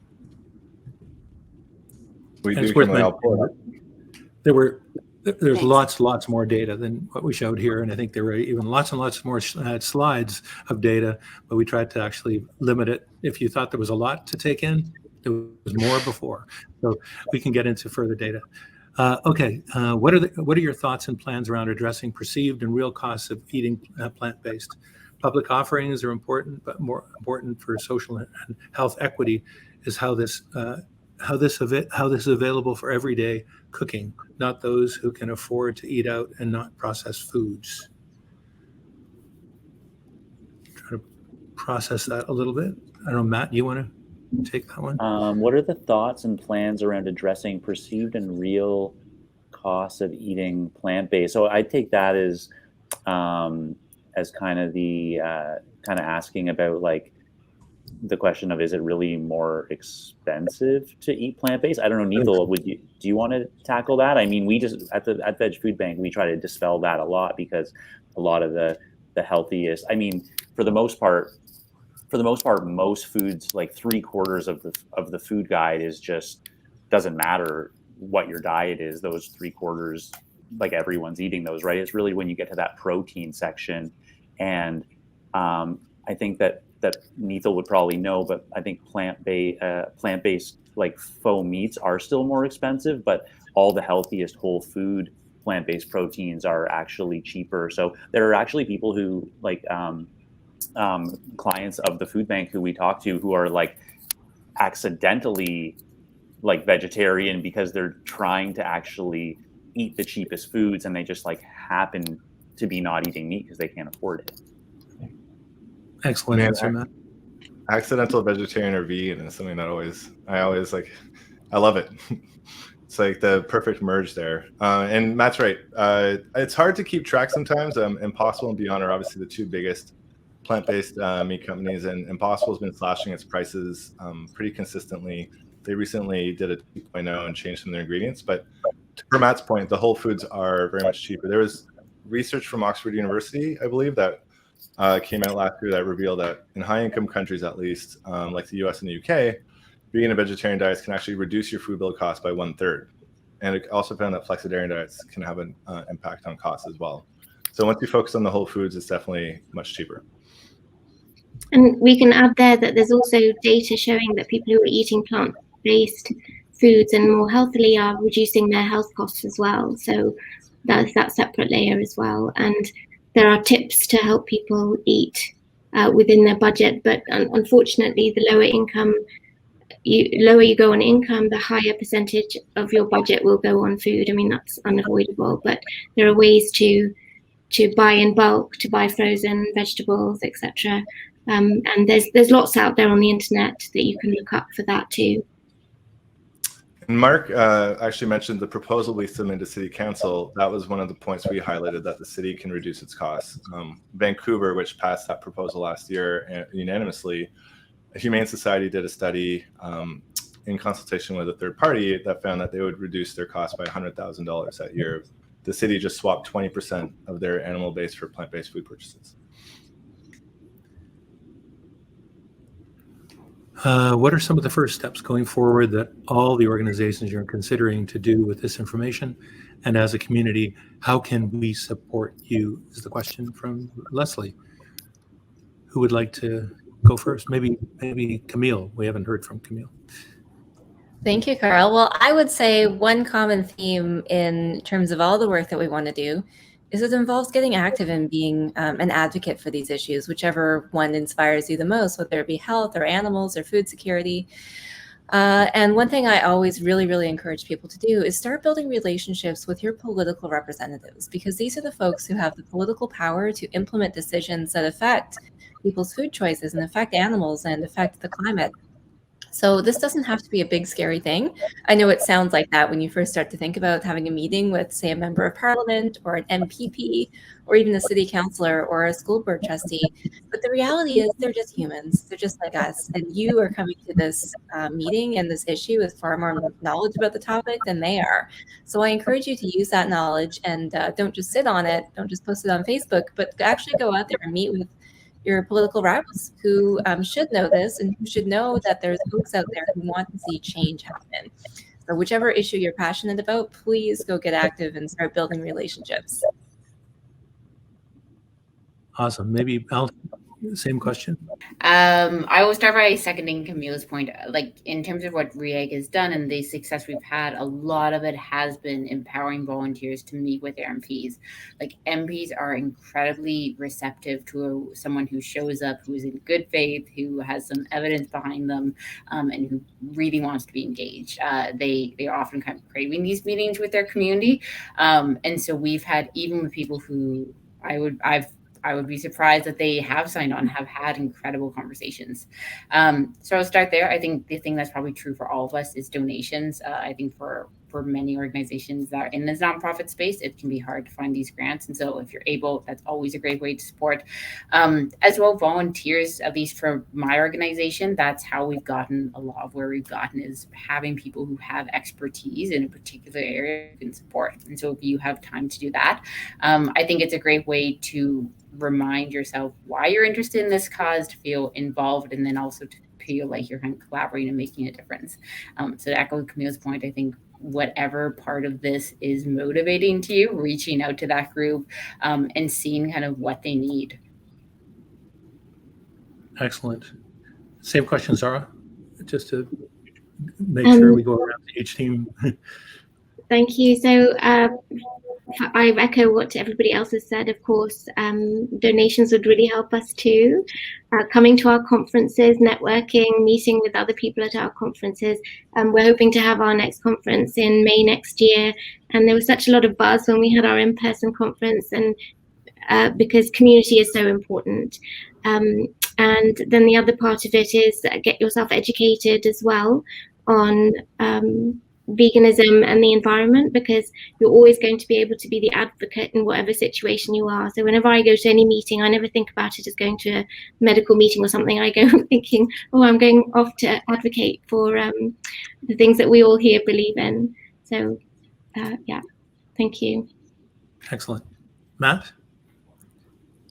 There's lots more data than what we showed here, and I think there were even lots and lots more slides of data, but we tried to actually limit it. If you thought there was a lot to take in, there was more before, so we can get into further data. Okay, what are your thoughts and plans around addressing perceived and real costs of eating plant-based? Public offerings are important, but more important for social and health equity is how this is available for everyday cooking, not those who can afford to eat out and not processed foods. Try to process that a little bit. I don't know, Matt, you want to take that one? What are the thoughts and plans around addressing perceived and real costs of eating plant-based? So I take that as kind of the kind of asking about like the question of, is it really more expensive to eat plant-based? I don't know, Neil, do you want to tackle that? I mean, we just at Veg Food Bank, we try to dispel that a lot, because a lot of the healthiest, I mean, for the most part, most foods, like 3/4 of the food guide is just, doesn't matter what your diet is, those 3/4, like everyone's eating those, right? It's really when you get to that protein section. And I think that Neithel would probably know, but I think plant-based like faux meats are still more expensive, but all the healthiest whole food plant-based proteins are actually cheaper. So there are actually people who like clients of the food bank who we talk to who are like accidentally like vegetarian because they're trying to actually eat the cheapest foods, and they just like happen to be not eating meat because they can't afford it. Excellent answer, Matt. Accidental vegetarian or vegan is something that I always like. I love it. It's like the perfect merge there. And Matt's right. It's hard to keep track sometimes. Impossible and Beyond are obviously the two biggest plant-based meat companies, and Impossible has been slashing its prices pretty consistently. They recently did a 2.0 and changed some of their ingredients, but to Matt's point, the whole foods are very much cheaper. There was research from Oxford University, I believe, that came out last year that revealed that in high-income countries, at least, like the US and the UK, vegan and vegetarian diets can actually reduce your food bill cost by 1/3. And it also found that flexitarian diets can have an impact on costs as well. So once you focus on the whole foods, it's definitely much cheaper. And we can add there that there's also data showing that people who are eating plant-based foods and more healthily are reducing their health costs as well. So that's that separate layer as well. And there are tips to help people eat within their budget, but unfortunately, the lower you go on income, the higher percentage of your budget will go on food. I mean, that's unavoidable, but there are ways to buy in bulk, to buy frozen vegetables, etc. And there's lots out there on the internet that you can look up for that too. And Mark actually mentioned the proposal we submitted to City Council. That was one of the points we highlighted, that the city can reduce its costs. Vancouver, which passed that proposal last year unanimously, Humane Society did a study in consultation with a third party that found that they would reduce their cost by $100,000 that year. The city just swapped 20% of their animal base for plant-based food purchases. What are some of the first steps going forward that all the organizations you're considering to do with this information? And as a community, how can we support you, is the question from Leslie. Who would like to go first? Maybe Camille. We haven't heard from Camille. Thank you, Carl. Well, I would say one common theme in terms of all the work that we want to do is it involves getting active and being an advocate for these issues, whichever one inspires you the most, whether it be health or animals or food security. And one thing I always really encourage people to do is start building relationships with your political representatives, because these are the folks who have the political power to implement decisions that affect people's food choices and affect animals and affect the climate. So this doesn't have to be a big, scary thing. I know it sounds like that when you first start to think about having a meeting with, say, a member of parliament or an MPP or even a city councillor or a school board trustee. But the reality is they're just humans. They're just like us. And you are coming to this meeting and this issue with far more knowledge about the topic than they are. So I encourage you to use that knowledge and don't just sit on it. Don't just post it on Facebook, but actually go out there and meet with your political reps who should know this and who should know that there's folks out there who want to see change happen. So whichever issue you're passionate about, please go get active and start building relationships. Awesome. Maybe Al, same question. I will start by seconding Camille's point. Like, in terms of what REAG has done and the success we've had, a lot of it has been empowering volunteers to meet with their MPs. Like, MPs are incredibly receptive to someone who shows up, who is in good faith, who has some evidence behind them, and who really wants to be engaged. They are often kind of craving these meetings with their community. And so we've had, even with people who I would be surprised that they have signed on, have had incredible conversations. So I'll start there. I think the thing that's probably true for all of us is donations. I think for many organizations that are in this nonprofit space, it can be hard to find these grants. And so if you're able, that's always a great way to support. As well, volunteers, at least for my organization, that's how we've gotten a lot of where we've gotten, is having people who have expertise in a particular area you can support. And so if you have time to do that, I think it's a great way to remind yourself why you're interested in this cause, to feel involved, and then also to feel like you're kind of collaborating and making a difference. So to echo Camille's point, I think whatever part of this is motivating to you, reaching out to that group and seeing kind of what they need. Excellent. Same question, Zara, just to make sure we go around to each team. Thank you. So I echo what everybody else has said. Of course, donations would really help us too. Coming to our conferences, networking, meeting with other people at our conferences. We're hoping to have our next conference in May next year. And there was such a lot of buzz when we had our in-person conference, and because community is so important. And then the other part of it is get yourself educated as well on veganism and the environment, because you're always going to be able to be the advocate in whatever situation you are. So whenever I go to any meeting, I never think about it as going to a medical meeting or something. I go thinking, oh, I'm going off to advocate for the things that we all here believe in. So yeah, thank you. Excellent. Matt?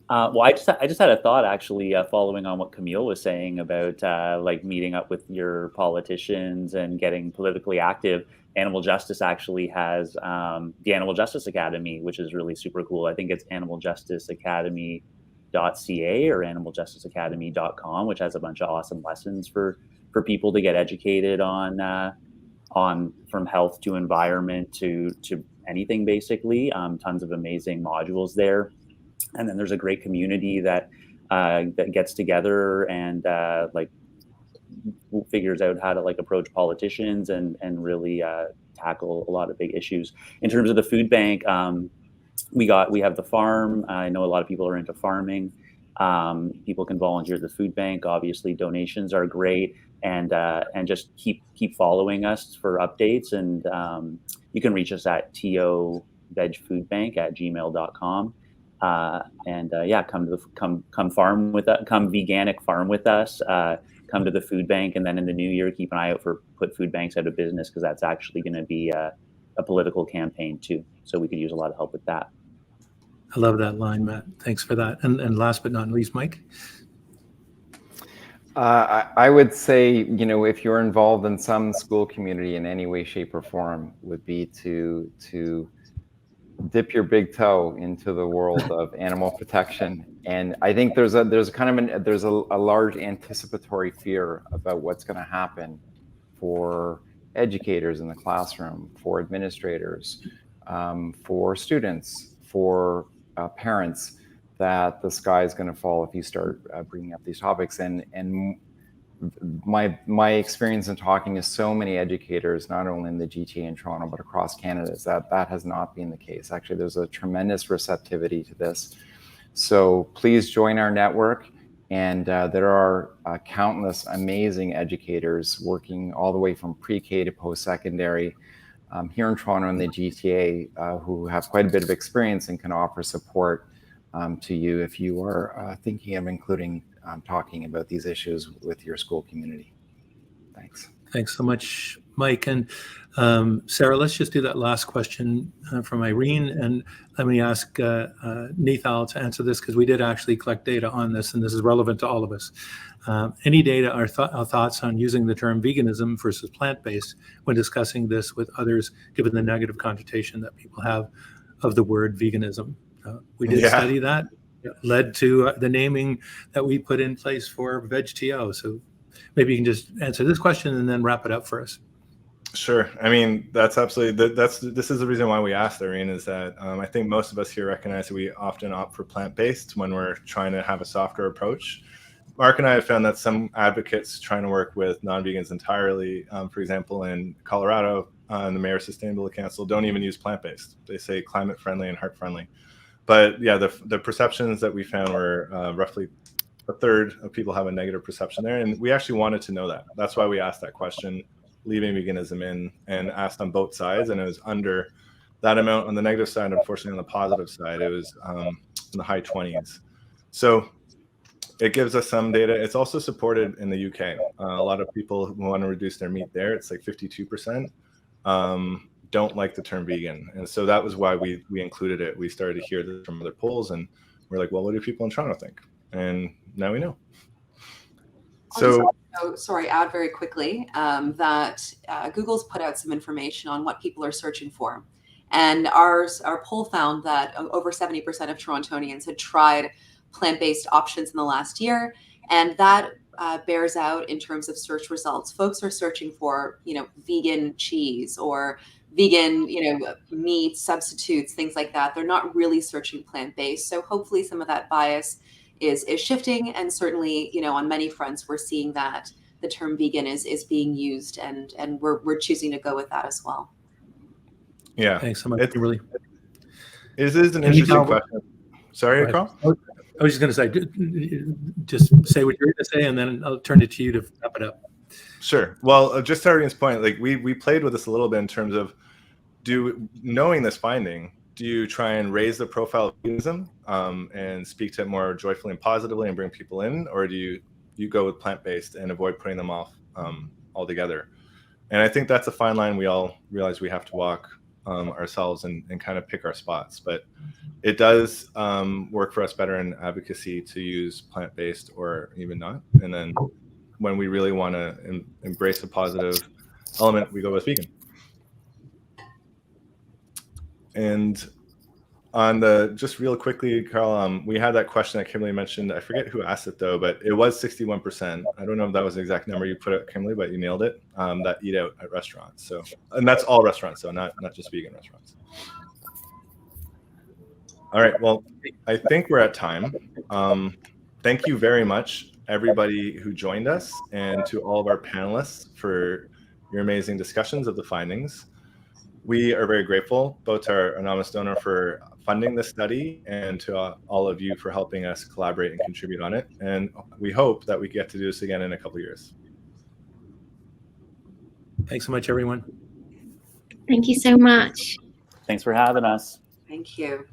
Well, I just had a thought actually, following on what Camille was saying about like meeting up with your politicians and getting politically active. Animal Justice actually has the Animal Justice Academy, which is really super cool. I think it's animaljusticeacademy.ca or animaljusticeacademy.com, which has a bunch of awesome lessons for people to get educated on from health to environment to anything basically. Tons of amazing modules there. And then there's a great community that gets together and like figures out how to like approach politicians and really tackle a lot of big issues. In terms of the food bank, we have the farm. I know a lot of people are into farming. People can volunteer at the food bank. Obviously, donations are great, and just keep following us for updates. And you can reach us at tovegfoodbank@gmail.com. Yeah, come farm with us, come veganic farm with us, come to the food bank, and then in the new year, keep an eye out for put food banks out of business, because that's actually going to be a political campaign too. So we could use a lot of help with that. I love that line, Matt. Thanks for that. And last but not least, Mike? I would say, if you're involved in some school community in any way, shape, or form, would be to dip your big toe into the world of animal protection. And I think there's a large anticipatory fear about what's going to happen for educators in the classroom, for administrators, for students, for parents, that the sky is going to fall if you start bringing up these topics. And my experience in talking to so many educators, not only in the GTA in Toronto, but across Canada, is that has not been the case. Actually, there's a tremendous receptivity to this. So please join our network. And there are countless amazing educators working all the way from pre-K to post-secondary here in Toronto and the GTA who have quite a bit of experience and can offer support to you if you are thinking of including talking about these issues with your school community. Thanks. Thanks so much, Mike. And Sarah, let's just do that last question from Irene. And let me ask Nithal to answer this, because we did actually collect data on this, and this is relevant to all of us. Any data or thoughts on using the term veganism versus plant-based when discussing this with others, given the negative connotation that people have of the word veganism? We did study that. It led to the naming that we put in place for VegTO. So maybe you can just answer this question and then wrap it up for us. Sure. I mean, that's absolutely, this is the reason why we asked, Irene, is that I think most of us here recognize that we often opt for plant-based when we're trying to have a softer approach. Mark and I have found that some advocates trying to work with non-vegans entirely, for example, in Colorado, and the Mayor's Sustainability Council, don't even use plant-based. They say climate-friendly and heart-friendly. But yeah, the perceptions that we found were roughly a third of people have a negative perception there. And we actually wanted to know that. That's why we asked that question, leaving veganism in, and asked on both sides. And it was under that amount on the negative side. Unfortunately, on the positive side, it was in the high 20s. So it gives us some data. It's also supported in the UK. A lot of people who want to reduce their meat there, it's like 52%. Don't like the term vegan. And so that was why we included it. We started to hear this from other polls, and we're like, well, what do people in Toronto think? And now we know. So sorry, add very quickly that Google's put out some information on what people are searching for. And our poll found that over 70% of Torontonians had tried plant-based options in the last year. And that bears out in terms of search results. Folks are searching for, vegan cheese or vegan, meat substitutes, things like that. They're not really searching plant-based. So hopefully some of that bias is shifting. And certainly, on many fronts, we're seeing that the term vegan is being used, and we're choosing to go with that as well. Yeah. Thanks so much, Kimberly. It is an interesting question. Sorry, Carl? I was just going to say, just say what you're going to say, and then I'll turn it to you to wrap it up. Sure. Well, just to Irene's point, like we played with this a little bit in terms of knowing this finding, do you try and raise the profile of veganism and speak to it more joyfully and positively and bring people in, or do you go with plant-based and avoid putting them off altogether? And I think that's a fine line we all realize we have to walk ourselves and kind of pick our spots. But it does work for us better in advocacy to use plant-based or even not. And then when we really want to embrace a positive element, we go with vegan. And on just real quickly, Carl, we had that question that Kimberly mentioned. I forget who asked it though, but it was 61%. I don't know if that was the exact number you put out, Kimberly, but you nailed it. That eat out at restaurants. So, and that's all restaurants, so not just vegan restaurants. All right. Well, I think we're at time. Thank you very much, everybody who joined us, and to all of our panelists for your amazing discussions of the findings. We are very grateful, both to our anonymous donor for funding this study and to all of you for helping us collaborate and contribute on it. And we hope that we get to do this again in a couple of years. Thanks so much, everyone. Thank you so much. Thanks for having us. Thank you.